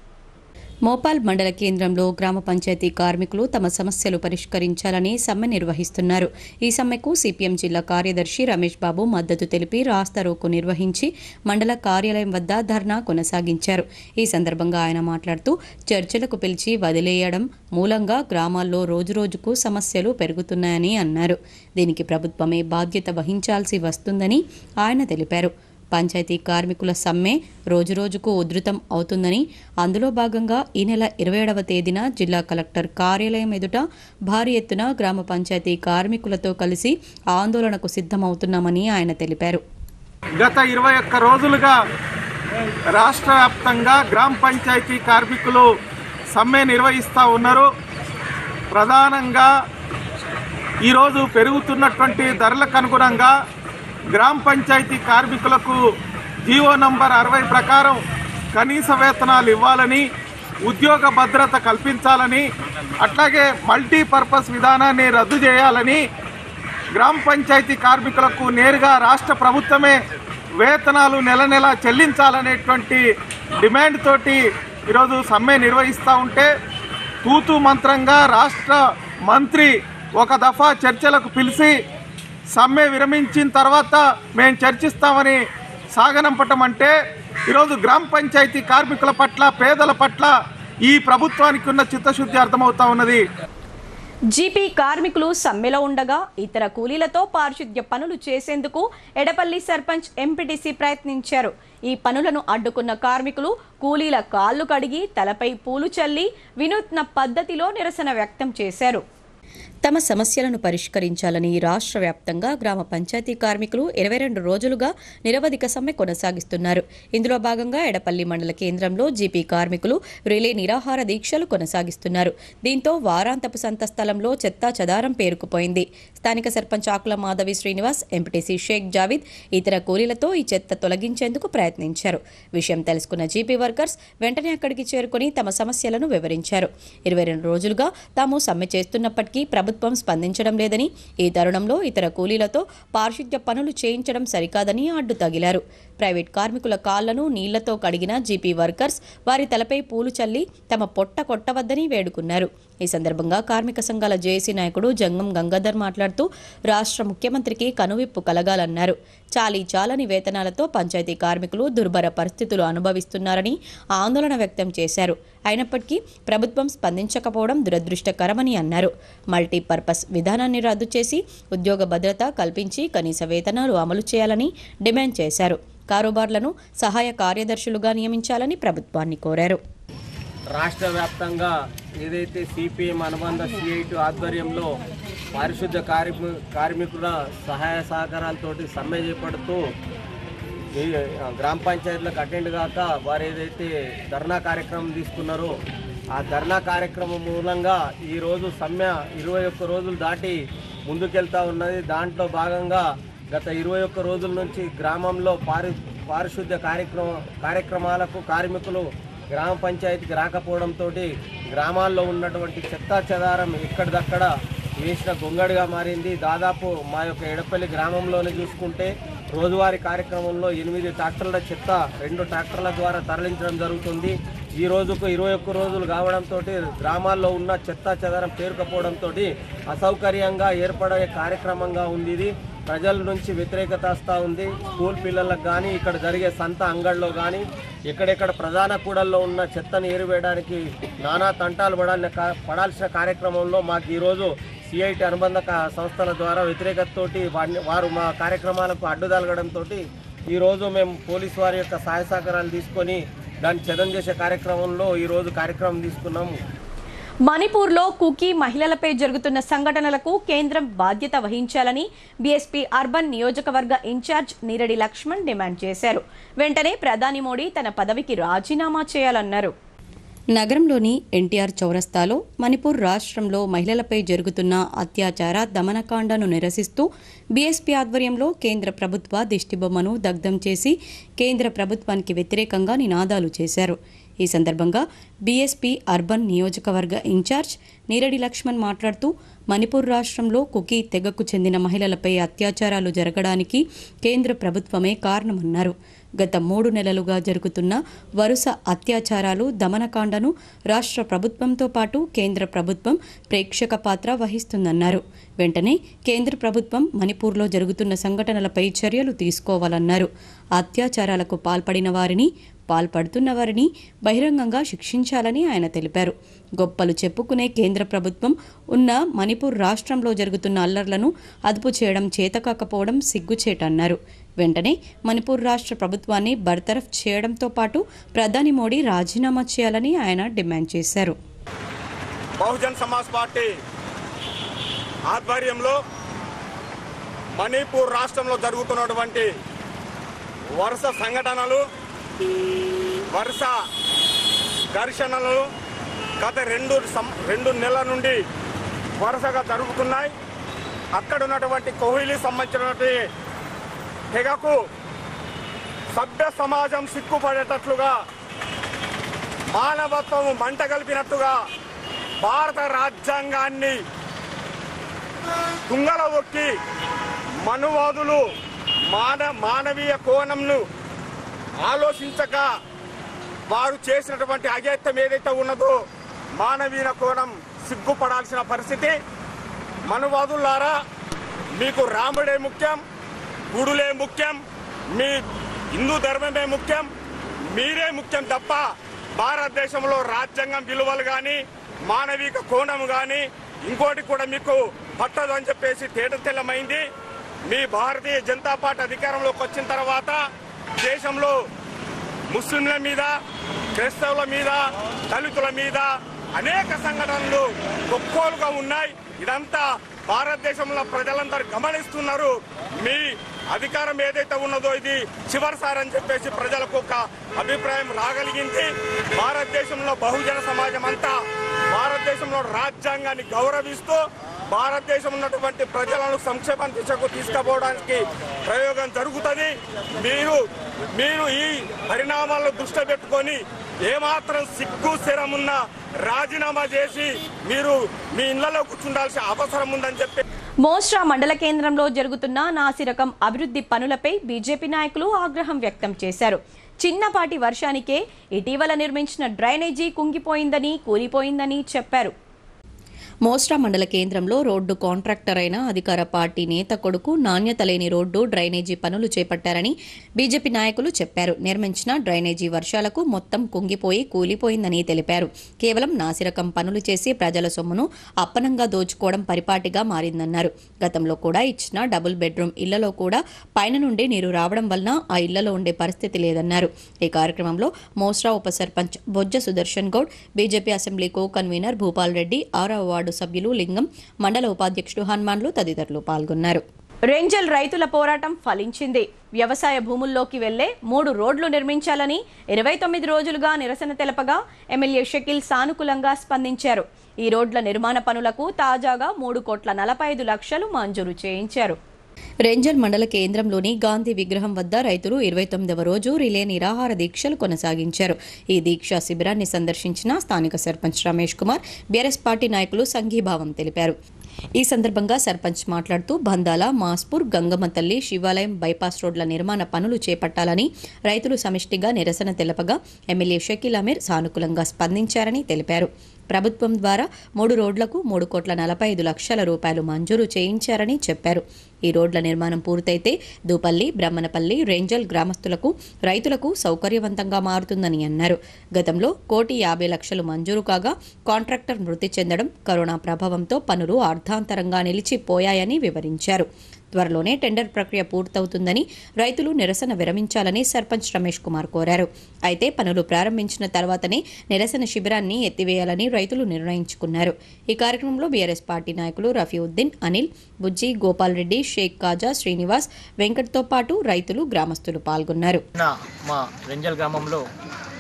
మోపాల్ మండల కేంద్రంలో గ్రామ పంచాయతీ కార్మికులు తమ సమస్యలు పరిష్కరించాలని సమ్మె నిర్వహిస్తున్నారు. ఈ సమ్మెకు సిపిఎం జిల్లా కార్యదర్శి రమేష్ బాబు మద్దతు తెలిపి రాస్తారోకో నిర్వహించి మండల కార్యాలయం వద్ద ధర్నా కొనసాగించారు. ఈ సందర్భంగా ఆయన మాట్లాడుతూ చర్చలకు పిలిచి వదిలేయడం మూలంగా గ్రామాల్లో రోజురోజుకు సమస్యలు పెరుగుతున్నాయని అన్నారు. దీనికి ప్రభుత్వమే బాధ్యత వహించాల్సి వస్తుందని ఆయన తెలిపారు. పంచాయతీ కార్మికుల సమ్మె రోజురోజుకు ఉధృతం అవుతుందని, అందులో భాగంగా ఈ నెల 27వ తేదీన జిల్లా కలెక్టర్ కార్యాలయం ఎదుట భారీ ఎత్తున గ్రామ పంచాయతీ కార్మికులతో కలిసి ఆందోళనకు సిద్ధమవుతున్నామని ఆయన తెలిపారు. గత 21 రోజులుగా రాష్ట్ర వ్యాప్తంగా గ్రామ పంచాయతీ కార్మికులు సమ్మె నిర్వహిస్తూ ఉన్నారు. ప్రధానంగా ఈరోజు పెరుగుతున్నటువంటి ధరలకు అనుగుణంగా గ్రామ పంచాయతీ కార్మికులకు జీవో నంబర్ 60 ప్రకారం కనీస వేతనాలు ఇవ్వాలని, ఉద్యోగ భద్రత కల్పించాలని, అట్లాగే మల్టీపర్పస్ విధానాన్ని రద్దు చేయాలని, గ్రామ పంచాయతీ కార్మికులకు నేరుగా రాష్ట్ర ప్రభుత్వమే వేతనాలు నెల నెల చెల్లించాలనేటువంటి డిమాండ్ తోటి ఈరోజు సమ్మె నిర్వహిస్తూ ఉంటే, తూతూ మంత్రంగా రాష్ట్ర మంత్రి ఒక దఫా చర్చలకు పిలిచి సమ్మె విరమించిన తర్వాత మేము చర్చిస్తామని సాగనంపటం అంటే ఈరోజు గ్రామ పంచాయతీ కార్మికుల పట్ల, పేదల పట్ల ఈ ప్రభుత్వానికి ఉన్న చిత్తశుద్ధి అర్థమవుతా ఉన్నది. జీపీ కార్మికులు సమ్మెలో ఉండగా ఇతర కూలీలతో పారిశుద్ధ్య పనులు చేసేందుకు ఎడపల్లి సర్పంచ్ ఎంపీటీసీ ప్రయత్నించారు. ఈ పనులను అడ్డుకున్న కార్మికులు కూలీల కాళ్లు కడిగి తలపై పూలు చల్లి వినూత్న పద్ధతిలో నిరసన వ్యక్తం చేశారు. తమ సమస్యలను పరిష్కరించాలని రాష్ట్ర వ్యాప్తంగా గ్రామ పంచాయతీ కార్మికులు 22 రోజులుగా నిరవధిక సమ్మె కొనసాగిస్తున్నారు. ఇందులో భాగంగా ఎడపల్లి మండల కేంద్రంలో జీపీ కార్మికులు రిలే నిరాహార దీక్షలు కొనసాగిస్తున్నారు. దీంతో వారాంతపు సంత స్థలంలో చెత్తా చెదారం పేరుకుపోయింది. స్థానిక సర్పంచ్ ఆకుల మాధవి శ్రీనివాస్, ఎంపీటీసీ షేక్ జావీద్ ఇతర కూలీలతో ఈ చెత్త తొలగించేందుకు ప్రయత్నించారు. విషయం తెలుసుకున్న జీపీ వర్కర్స్ వెంటనే అక్కడికి చేరుకుని తమ సమస్యలను వివరించారు. 22 రోజులుగా తాము సమ్మె చేస్తున్నప్పటికీ ప్రభుత్వం స్పందించడం లేదని, ఈ తరుణంలో ఇతర కూలీలతో పారిశుద్ధ్య పనులు చేయించడం సరికాదని అడ్డు తగిలారు. ప్రైవేట్ కార్మికుల కాళ్లను నీళ్లతో కడిగిన జీపీ వర్కర్స్ వారి తలపై పూలు చల్లి తమ పొట్ట కొట్టవద్దని వేడుకున్నారు. ఈ సందర్భంగా కార్మిక సంఘాల జేఏసీ నాయకుడు జంగం గంగాధర్ మాట్లాడుతూ రాష్ట్ర ముఖ్యమంత్రికి కనువిప్పు కలగాలన్నారు. చాలని వేతనాలతో పంచాయతీ కార్మికులు దుర్భర పరిస్థితులు అనుభవిస్తున్నారని ఆందోళన వ్యక్తం చేశారు. అయినప్పటికీ ప్రభుత్వం స్పందించకపోవడం దురదృష్టకరమని అన్నారు. మల్టీపర్పస్ విధానాన్ని రద్దు చేసి ఉద్యోగ భద్రత కల్పించి కనీస వేతనాలు అమలు చేయాలని డిమాండ్ చేశారు. కారోబార్లను సహాయ కార్యదర్శులుగా నియమించాలని ప్రభుత్వాన్ని కోరారు. రాష్ట్ర వ్యాప్తంగా ఏదైతే సిపిఎం అనుబంధ సిఐటి ఆధ్వర్యంలో పారిశుద్ధ్య కార్మికుల సహాయ సహకారాలతోటి సమ్మె చేపడుతూ గ్రామ పంచాయతీలకు అటెండ్ కాక వారు ఏదైతే ధర్నా కార్యక్రమం తీసుకున్నారో ఆ ధర్నా కార్యక్రమం మూలంగా ఈరోజు సమ్మె 21 రోజులు దాటి ముందుకెళ్తా ఉన్నది. దాంట్లో భాగంగా గత 21 రోజుల నుంచి గ్రామంలో పారిశుద్ధ్య కార్యక్రమాలకు కార్మికులు గ్రామ పంచాయతీకి రాకపోవడంతో గ్రామాల్లో ఉన్నటువంటి చెత్తా చెదారం ఎక్కడిదక్కడ వేసిన గొంగడిగా మారింది. దాదాపు మా యొక్క ఎడపల్లి గ్రామంలోనే చూసుకుంటే రోజువారీ కార్యక్రమంలో 8 ట్రాక్టర్ల చెత్త 2 ట్రాక్టర్ల ద్వారా తరలించడం జరుగుతుంది. ఈ రోజుకు 21 రోజులు కావడంతో గ్రామాల్లో ఉన్న చెత్తా చెదారం పేరుకపోవడంతో అసౌకర్యంగా ఏర్పడే కార్యక్రమంగా ఉంది. ఇది ప్రజల నుంచి వ్యతిరేకత వస్తూ ఉంది. స్కూల్ పిల్లలకు కానీ, ఇక్కడ జరిగే సంత అంగళ్ళలో కానీ, ఎక్కడెక్కడ ప్రధాన కూడల్లో ఉన్న చెత్తను ఏరివేయడానికి నానా తంటాలు పడాల్సిన కార్యక్రమంలో మాకు ఈరోజు సిఐటి అనుబంధ సంస్థల ద్వారా వ్యతిరేకతతోటి వారు మా కార్యక్రమాలకు అడ్డుదలగడంతో ఈరోజు మేము పోలీసు వారి యొక్క సహాయ సహకారాలు తీసుకొని దాన్ని ఛేదం చేసే కార్యక్రమంలో ఈరోజు కార్యక్రమం తీసుకున్నాము. మణిపూర్లో కుకీ మహిళలపై జరుగుతున్న సంఘటనలకు కేంద్రం బాధ్యత వహించాలని బీఎస్పీ అర్బన్ నియోజకవర్గ ఇన్ఛార్జ్ నీరడి లక్ష్మణ్ డిమాండ్ చేశారు. వెంటనే ప్రధాని మోడీ తన పదవికి రాజీనామా చేయాలన్నారు. నగరంలోని ఎన్టీఆర్ చౌరస్తాలో మణిపూర్ రాష్ట్రంలో మహిళలపై జరుగుతున్న అత్యాచార దమనకాండను నిరసిస్తూ బీఎస్పీ ఆధ్వర్యంలో కేంద్ర ప్రభుత్వ దిష్టిబొమ్మను దగ్ధం చేసి కేంద్ర ప్రభుత్వానికి వ్యతిరేకంగా నినాదాలు చేశారు. ఈ సందర్భంగా బీఎస్పీ అర్బన్ నియోజకవర్గ ఇన్ఛార్జ్ నీరడి లక్ష్మణ్ మాట్లాడుతూ మణిపూర్ రాష్ట్రంలో కుకీ తెగకు చెందిన మహిళలపై అత్యాచారాలు జరగడానికి కేంద్ర ప్రభుత్వమే కారణమన్నారు. గత 3 నెలలుగా జరుగుతున్న వరుస అత్యాచారాలు దమనకాండను రాష్ట్ర ప్రభుత్వంతో పాటు కేంద్ర ప్రభుత్వం ప్రేక్షక పాత్ర వహిస్తుందన్నారు. వెంటనే కేంద్ర ప్రభుత్వం మణిపూర్లో జరుగుతున్న సంఘటనలపై చర్యలు తీసుకోవాలన్నారు. అత్యాచారాలకు పాల్పడుతున్న వారిని బహిరంగంగా శిక్షించాలని ఆయన తెలిపారు. గొప్పలు చెప్పుకునే కేంద్ర ప్రభుత్వం ఉన్న మణిపూర్ రాష్ట్రంలో జరుగుతున్న అల్లర్లను అదుపు చేయడం చేతకాకపోవడం సిగ్గుచేటన్నారు. వెంటనే మణిపూర్ రాష్ట్ర ప్రభుత్వాన్ని బర్తరఫ్ చేయడంతో పాటు ప్రధాని మోడీ రాజీనామా చేయాలని ఆయన డిమాండ్ చేశారు. బహుజన్ సమాజ్ పార్టీ ఆధ్వర్యంలో మణిపూర్ రాష్ట్రంలో జరుగుతున్నటువంటి వరుస సంఘటనలు, వరుస ఘర్షణలు గత రెండు నెలల నుండి వరుసగా జరుగుతున్నాయి. అక్కడ ఉన్నటువంటి కోహ్లీ సంబంధించినటువంటి తెగకు సభ్య సమాజం సిగ్గుపడేటట్లుగా, మానవత్వం మంటగలిపినట్టుగా భారత రాజ్యాంగాన్ని తుంగలో ఒక్కి మనువాదులు మానవీయ కోణంను ఆలోచించక వారు చేసినటువంటి అఘాయిత్యం ఏదైతే ఉన్నదో మానవీయ కోణం సిగ్గుపడాల్సిన పరిస్థితి. మనువాదులారా, మీకు రాముడే ముఖ్యం, గుడులే ముఖ్యం, మీ హిందూ ధర్మమే ముఖ్యం, మీరే ముఖ్యం తప్ప భారతదేశంలో రాజ్యాంగం విలువలు కానీ మానవిక కోణం కానీ ఇంకోటి కూడా మీకు పట్టదు అని చెప్పేసి తేటతెల్లమైంది. మీ భారతీయ జనతా పార్టీ అధికారంలోకి వచ్చిన తర్వాత దేశంలో ముస్లింల మీద, క్రైస్తవుల మీద, దళితుల మీద అనేక సంఘటనలు గొప్పలుగా ఉన్నాయి. ఇదంతా భారతదేశంలో ప్రజలందరూ గమనిస్తున్నారు. మీ అధికారం ఏదైతే ఉన్నదో ఇది చివరిసారి అని చెప్పేసి ప్రజలకు ఒక అభిప్రాయం రాగలిగింది. భారతదేశంలో బహుజన సమాజం అంతా భారతదేశంలో రాజ్యాంగాన్ని గౌరవిస్తూ భారతదేశం ఉన్నటువంటి ప్రజలను సంక్షేమ దిశకు తీసుకుపోవడానికి ప్రయోగం జరుగుతుంది. మీరు ఈ పరిణామాలను దృష్టి పెట్టుకొని ఏమాత్రం సిగ్గు శరమున్నా రాజీనామా చేసి మీరు మీ ఇళ్లలో కూర్చుండాల్సిన అవసరం ఉందని చెప్పి మోస్రా మండల కేంద్రంలో జరుగుతున్న నాసిరకం అభివృద్ధి పనులపై బీజేపీ నాయకులు ఆగ్రహం వ్యక్తం చేశారు. చిన్నపాటి వర్షానికే ఇటీవల నిర్మించిన డ్రైనేజీ కుంగిపోయిందని, కూలిపోయిందని చెప్పారు. మోస్రా మండల కేంద్రంలో రోడ్డు కాంట్రాక్టర్ అయిన అధికార పార్టీ నేత కొడుకు నాణ్యత లేని రోడ్డు డ్రైనేజీ పనులు చేపట్టారని బీజేపీ నాయకులు చెప్పారు. నిర్మించిన డ్రైనేజీ వర్షాలకు మొత్తం కుంగిపోయి కూలిపోయిందని తెలిపారు. కేవలం నాసిరకం పనులు చేసి ప్రజల సొమ్మును అప్పనంగా దోచుకోవడం పరిపాటిగా మారిందన్నారు. గతంలో కూడా ఇచ్చిన డబుల్ బెడ్రూమ్ ఇళ్లలో కూడా పైన నుండి నీరు రావడం వలన ఆ ఇళ్లలో ఉండే పరిస్థితి లేదన్నారు. ఈ కార్యక్రమంలో మోస్రా ఉప sarpanch Bojja Sudarshan Goud, BJP assembly co convenor Bhupal Reddy, 6వ వార్డు సభ్యులు లింగం, మండల ఉపాధ్యక్షుడు హనుమాన్లు తదితరులు పాల్గొన్నారు. రేంజల్ రైతుల పోరాటం ఫలించింది. వ్యవసాయ భూముల్లోకి వెళ్లే 3 రోడ్లు నిర్మించాలని 29 రోజులుగా నిరసన తెలపగా ఎమ్మెల్యే షకీల్ సానుకూలంగా స్పందించారు. ఈ రోడ్ల నిర్మాణ పనులకు తాజాగా 3,45,00,000 మంజూరు చేయించారు. రేంజల్ మండల కేంద్రంలోని గాంధీ విగ్రహం వద్ద రైతులు 29వ రోజు రిలే నిరాహార దీక్షలు కొనసాగించారు. ఈ దీక్షా శిబిరాన్ని సందర్శించిన స్థానిక సర్పంచ్ రమేష్ కుమార్, బీఆర్ఎస్ పార్టీ నాయకులు సంఘీభావం తెలిపారు. ఈ సందర్భంగా సర్పంచ్ మాట్లాడుతూ బందాల, మాస్పూర్, గంగమ్మ తల్లి శివాలయం బైపాస్ రోడ్ల నిర్మాణ పనులు చేపట్టాలని రైతులు సమిష్టిగా నిరసన తెలపగా ఎమ్మెల్యే షకీల్ అమీర్ సానుకూలంగా స్పందించారని తెలిపారు. ప్రభుత్వం ద్వారా 3 రోడ్లకు 3,45,00,000 రూపాయలు మంజూరు చేయించారని చెప్పారు. ఈ రోడ్ల నిర్మాణం పూర్తయితే దూపల్లి, బ్రహ్మనపల్లి, రేంజల్ గ్రామస్తులకు, రైతులకు సౌకర్యవంతంగా మారుతుందని అన్నారు. గతంలో 1,50,00,000 మంజూరు కాగా కాంట్రాక్టర్ మృతి చెందడం, కరోనా ప్రభావంతో పనులు అర్ధాంతరంగా నిలిచిపోయాయని వివరించారు. త్వరలోనే టెండర్ ప్రక్రియ పూర్తవుతుందని, రైతులు నిరసన విరమించాలని సర్పంచ్ రమేష్ కుమార్ కోరారు. అయితే పనులు ప్రారంభించిన తర్వాతనే నిరసన శిబిరాన్ని ఎత్తివేయాలని రైతులు నిర్ణయించుకున్నారు. ఈ కార్యక్రమంలో బీఆర్ఎస్ పార్టీ నాయకులు రఫీవుద్దీన్, అనిల్, బుజ్జి, గోపాల్ రెడ్డి, షేక్ కాజా, శ్రీనివాస్, వెంకట్తో పాటు రైతులు, గ్రామస్తులు పాల్గొన్నారు. మా రెంజల్ గ్రామంలో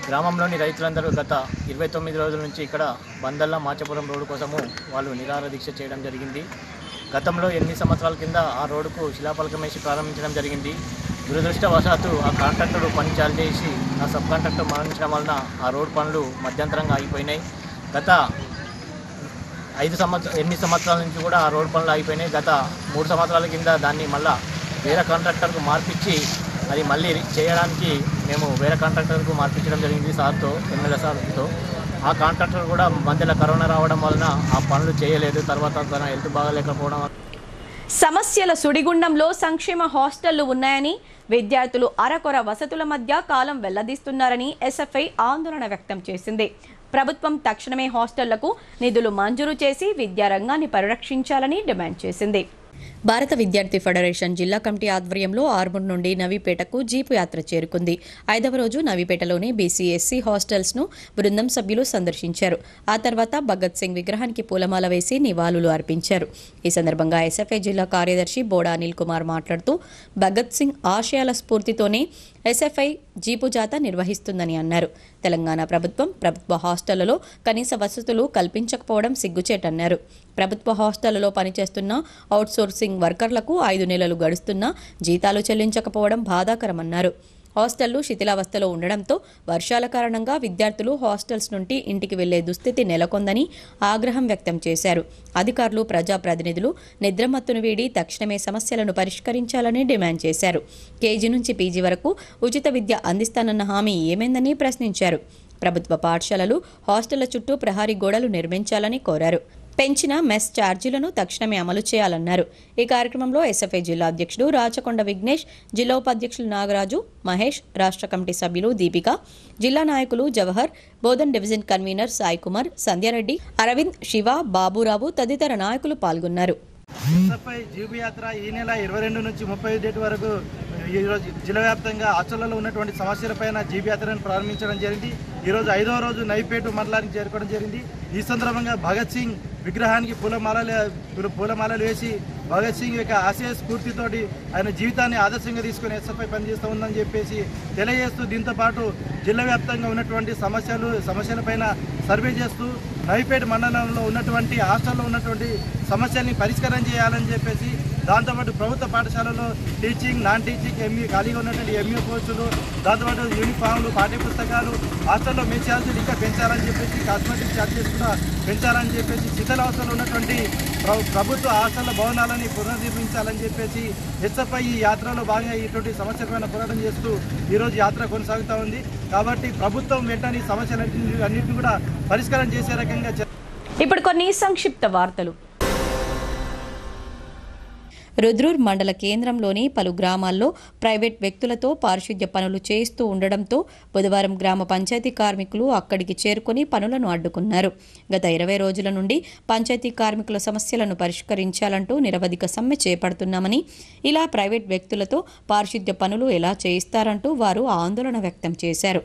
గ్రామంలోని రైతులందరూ గత 29 రోజుల నుంచి ఇక్కడ బందల్లా మాచపురం రోడ్డు కోసము వాళ్ళు నిరాహార దీక్ష చేయడం జరిగింది. గతంలో 8 సంవత్సరాల కింద ఆ రోడ్డుకు శిలాఫలకం వేసి ప్రారంభించడం జరిగింది. దురదృష్టవశాత్తు ఆ కాంట్రాక్టర్ పని చాలు చేసి ఆ సబ్ కాంట్రాక్టర్ మరణించడం వలన ఆ రోడ్డు పనులు మధ్యంతరంగా ఆగిపోయినాయి. గత 8 సంవత్సరాల నుంచి కూడా ఆ రోడ్డు పనులు ఆగిపోయినాయి. గత 3 సంవత్సరాల కింద దాన్ని మళ్ళీ వేరే కాంట్రాక్టర్కు మార్పించి అది మళ్ళీ చేయడానికి మేము వేరే కాంట్రాక్టర్కు మార్పించడం జరిగింది సార్తో, ఎమ్మెల్యే సార్తో. ఆ కాంట్రాక్టర్ కూడా మధ్యలో కరోనా రావడం వలన ఆ పనులు చేయలేదు. తర్వాత తన హెల్త్ బాగాలేకపోవడం సమస్యల సుడిగుండంలో సంక్షేమ హాస్టళ్లు ఉన్నాయని, విద్యార్థులు అరకొర వసతుల మధ్య కాలం వెల్లదీస్తున్నారని ఎస్ఎఫ్ఐ ఆందోళన వ్యక్తం చేసింది. ప్రభుత్వం తక్షణమే హాస్టళ్లకు నిధులు మంజూరు చేసి విద్యారంగాన్ని పరిరక్షించాలని డిమాండ్ చేసింది. భారత విద్యార్థి ఫెడరేషన్ జిల్లా కమిటీ ఆధ్వర్యంలో ఆర్మూర్ నుండి నవీపేటకు జీపు యాత్ర చేరుకుంది. 5వ రోజు నవీపేటలోని బీసీ ఎస్సీ హాస్టల్స్ ను బృందం సభ్యులు సందర్శించారు. ఆ తర్వాత భగత్ సింగ్ విగ్రహానికి పూలమాల వేసి నివాళులు అర్పించారు. ఈ సందర్భంగా ఎస్ఎఫ్ఐ జిల్లా కార్యదర్శి బోడా అనిల్ కుమార్ మాట్లాడుతూ భగత్ సింగ్ ఆశయాల స్ఫూర్తితోనే ఎస్ఎఫ్ఐ జీపు జాథా నిర్వహిస్తుందని అన్నారు. తెలంగాణ ప్రభుత్వ హాస్టళ్లలో కనీస వసతులు కల్పించకపోవడం సిగ్గుచేటన్నారు. ప్రభుత్వ హాస్టళ్లలో పనిచేస్తున్న అవుట్సోర్సింగ్ వర్కర్లకు 5 నెలలు గడుస్తున్నా జీతాలు చెల్లించకపోవడం బాధాకరమన్నారు. హాస్టళ్లు శిథిలావస్థలో ఉండడంతో వర్షాల కారణంగా విద్యార్థులు హాస్టల్స్ నుండి ఇంటికి వెళ్లే దుస్థితి నెలకొందని ఆగ్రహం వ్యక్తం చేశారు. అధికారులు, ప్రజాప్రతినిధులు నిద్రమత్తును వీడి తక్షణమే సమస్యలను పరిష్కరించాలని డిమాండ్ చేశారు. కేజీ నుంచి పీజీ వరకు ఉచిత విద్య అందిస్తానన్న హామీ ఏమైందని ప్రశ్నించారు. ప్రభుత్వ పాఠశాలలు, హాస్టళ్ల చుట్టూ ప్రహరీ గోడలు నిర్మించాలని కోరారు. పెంచిన మెస్ ఛార్జీలను తక్షణమే అమలు చేయాలన్నారు. ఈ కార్యక్రమంలో ఎస్ఎఫ్ఐ జిల్లా అధ్యక్షుడు రాచకొండ విఘ్నేష్, జిల్లా ఉపాధ్యక్షులు నాగరాజు, మహేష్, రాష్ట్ర కమిటీ సభ్యులు దీపిక, జిల్లా నాయకులు జవహర్, బోధన్ డివిజన్ కన్వీనర్ సాయి కుమార్, సంధ్యారెడ్డి, అరవింద్, శివ, బాబురావు తదితర నాయకులు పాల్గొన్నారు. ఎస్ఎఫ్ఐ జీబు యాత్ర ఈ నెల 22 నుంచి 30 డేట్ వరకు ఈరోజు జిల్లా వ్యాప్తంగా హాస్టళ్లలో ఉన్నటువంటి సమస్యలపైన జీబు యాత్రను ప్రారంభించడం జరిగింది. ఈరోజు 5వ రోజు నవీపేట మండలానికి చేరుకోవడం జరిగింది. ఈ సందర్భంగా భగత్ సింగ్ విగ్రహానికి పూలమాలలు వేసి భగత్ సింగ్ యొక్క ఆశయ స్ఫూర్తితోటి ఆయన జీవితాన్ని ఆదర్శంగా తీసుకుని ఎస్ఎఫ్ఐ పనిచేస్తూ ఉందని చెప్పేసి తెలియజేస్తూ, దీంతో పాటు జిల్లా వ్యాప్తంగా ఉన్నటువంటి సమస్యలపైన సర్వే చేస్తూ నవీపేట మండలంలో ఉన్నటువంటి హాస్టల్లో ఉన్నటువంటి సమస్యల్ని పరిష్కారం చేయాలని చెప్పేసి, దాంతోపాటు ప్రభుత్వ పాఠశాలలో టీచింగ్, నాన్ టీచింగ్, ఎంఈ ఖాళీగా ఉన్నటువంటి ఎంఈ పోస్టులు, దాంతోపాటు యూనిఫామ్లు, పాఠ్యపుస్తకాలు, హాస్టల్లో మెస్ ఛార్జీలు ఇంకా పెంచాలని చెప్పేసి, కాస్మెటిక్ ఛార్జెస్ కూడా పెంచాలని చెప్పేసి, శిథిలావస్థలో ఉన్నటువంటి ప్రభుత్వ హాస్టళ్ల భవనాలని పునర్నిర్మించాలని చెప్పేసి ఎస్ఎఫ్ఐ ఈ యాత్రలో భాగంగా ఇటువంటి సమస్యలపైన పోరాటం చేస్తూ ఈరోజు యాత్ర కొనసాగుతూ ఉంది. కాబట్టి ప్రభుత్వం వెంటనే ఈ సమస్యలన్నింటినీ కూడా పరిష్కారం చేసే రకంగా. ఇప్పుడు కొన్ని సంక్షిప్త వార్తలు. రుద్రూర్ మండల కేంద్రంలోని పలు గ్రామాల్లో ప్రైవేట్ వ్యక్తులతో పారిశుద్ధ్య పనులు చేస్తూ ఉండడంతో బుధవారం గ్రామ పంచాయతీ కార్మికులు అక్కడికి చేరుకుని పనులను అడ్డుకున్నారు. గత 20 రోజుల నుండి పంచాయతీ కార్మికుల సమస్యలను పరిష్కరించాలంటూ నిరవధిక సమ్మె చేపడుతున్నామని, ఇలా ప్రైవేట్ వ్యక్తులతో పారిశుద్ధ్య పనులు ఎలా చేయిస్తారంటూ వారు ఆందోళన వ్యక్తం చేశారు.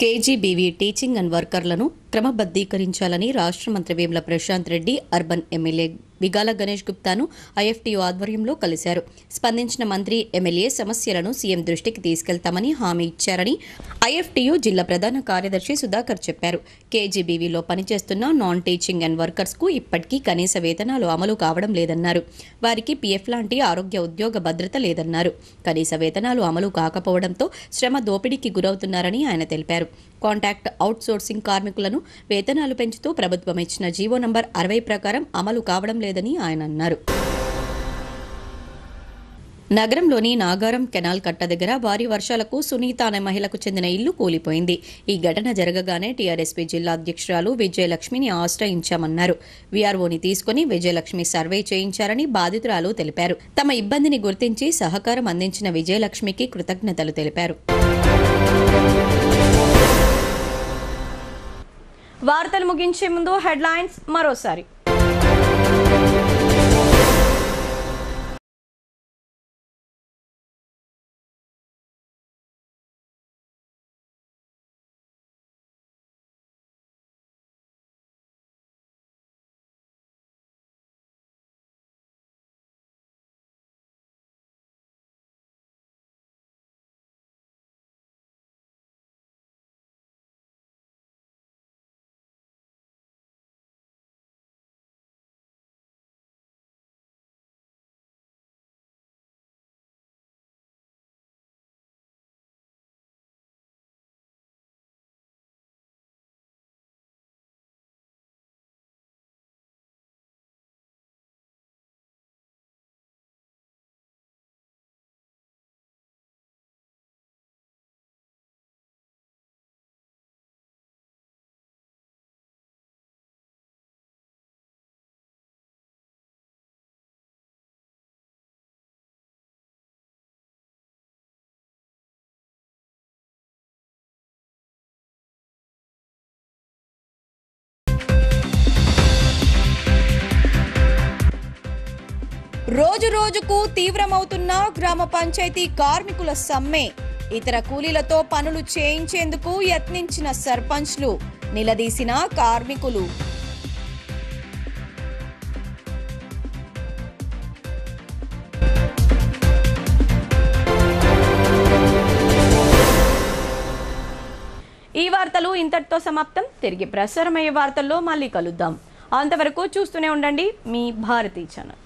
కేజీబీవీ టీచింగ్ అండ్ వర్కర్లను క్రమబద్ధీకరించాలని రాష్ట్ర మంత్రి వేముల ప్రశాంత్ రెడ్డి అర్బన్ ఎమ్మెల్యే విగాల గణేష్ గుప్తాను ఐఎఫ్టీయూ ఆధ్వర్యంలో కలిశారు. స్పందించిన మంత్రి, ఎమ్మెల్యే సమస్యలను సీఎం దృష్టికి తీసుకెళ్తామని హామీ ఇచ్చారని ఐఎఫ్టీయూ జిల్లా ప్రధాన కార్యదర్శి సుధాకర్ చెప్పారు. కేజీబీవీలో పనిచేస్తున్న నాన్ టీచింగ్ అండ్ వర్కర్స్ కు ఇప్పటికీ కనీస వేతనాలు అమలు కావడం లేదన్నారు. వారికి పీఎఫ్ లాంటి ఆరోగ్య ఉద్యోగ భద్రత లేదన్నారు. కనీస వేతనాలు అమలు కాకపోవడంతో శ్రమ దోపిడీకి గురవుతున్నారని ఆయన తెలిపారు. కాంట్రాక్ట్ అవుట్సోర్సింగ్ కార్మికులను వేతనాలు పెంచుతూ ప్రభుత్వం ఇచ్చిన జీవో నంబర్ 60 ప్రకారం అమలు కావడం లేదని ఆయన అన్నారు. నగరంలోని నాగారం కెనాల్ కట్ట దగ్గర భారీ వర్షాలకు సునీత అనే మహిళకు చెందిన ఇల్లు కూలిపోయింది. ఈ ఘటన జరగగానే టీఆర్ఎస్పీ జిల్లా అధ్యక్షురాలు విజయలక్ష్మిని ఆశ్రయించామన్నారు. వీఆర్ఓని తీసుకుని విజయలక్ష్మి సర్వే చేయించారని బాధితురాలు తెలిపారు. తమ ఇబ్బందిని గుర్తించి సహకారం అందించిన విజయలక్ష్మికి కృతజ్ఞతలు తెలిపారు. వార్తలు ముగించే ముందు హెడ్లైన్స్ మరోసారి. రోజు రోజుకు తీవ్రమవుతున్న గ్రామ పంచాయతీ కార్మికుల సమ్మె. ఇతర కూలీలతో పనులు చేయించేందుకు యత్నించిన సర్పంచ్లు, నిలదీసిన కార్మికులు. ఈ వార్తలు ఇంతటితో సమాప్తం. తిరిగి ప్రసారమయ్యే వార్తల్లో మళ్ళీ కలుద్దాం. అంతవరకు చూస్తూనే ఉండండి మీ భారతీ ఛానల్.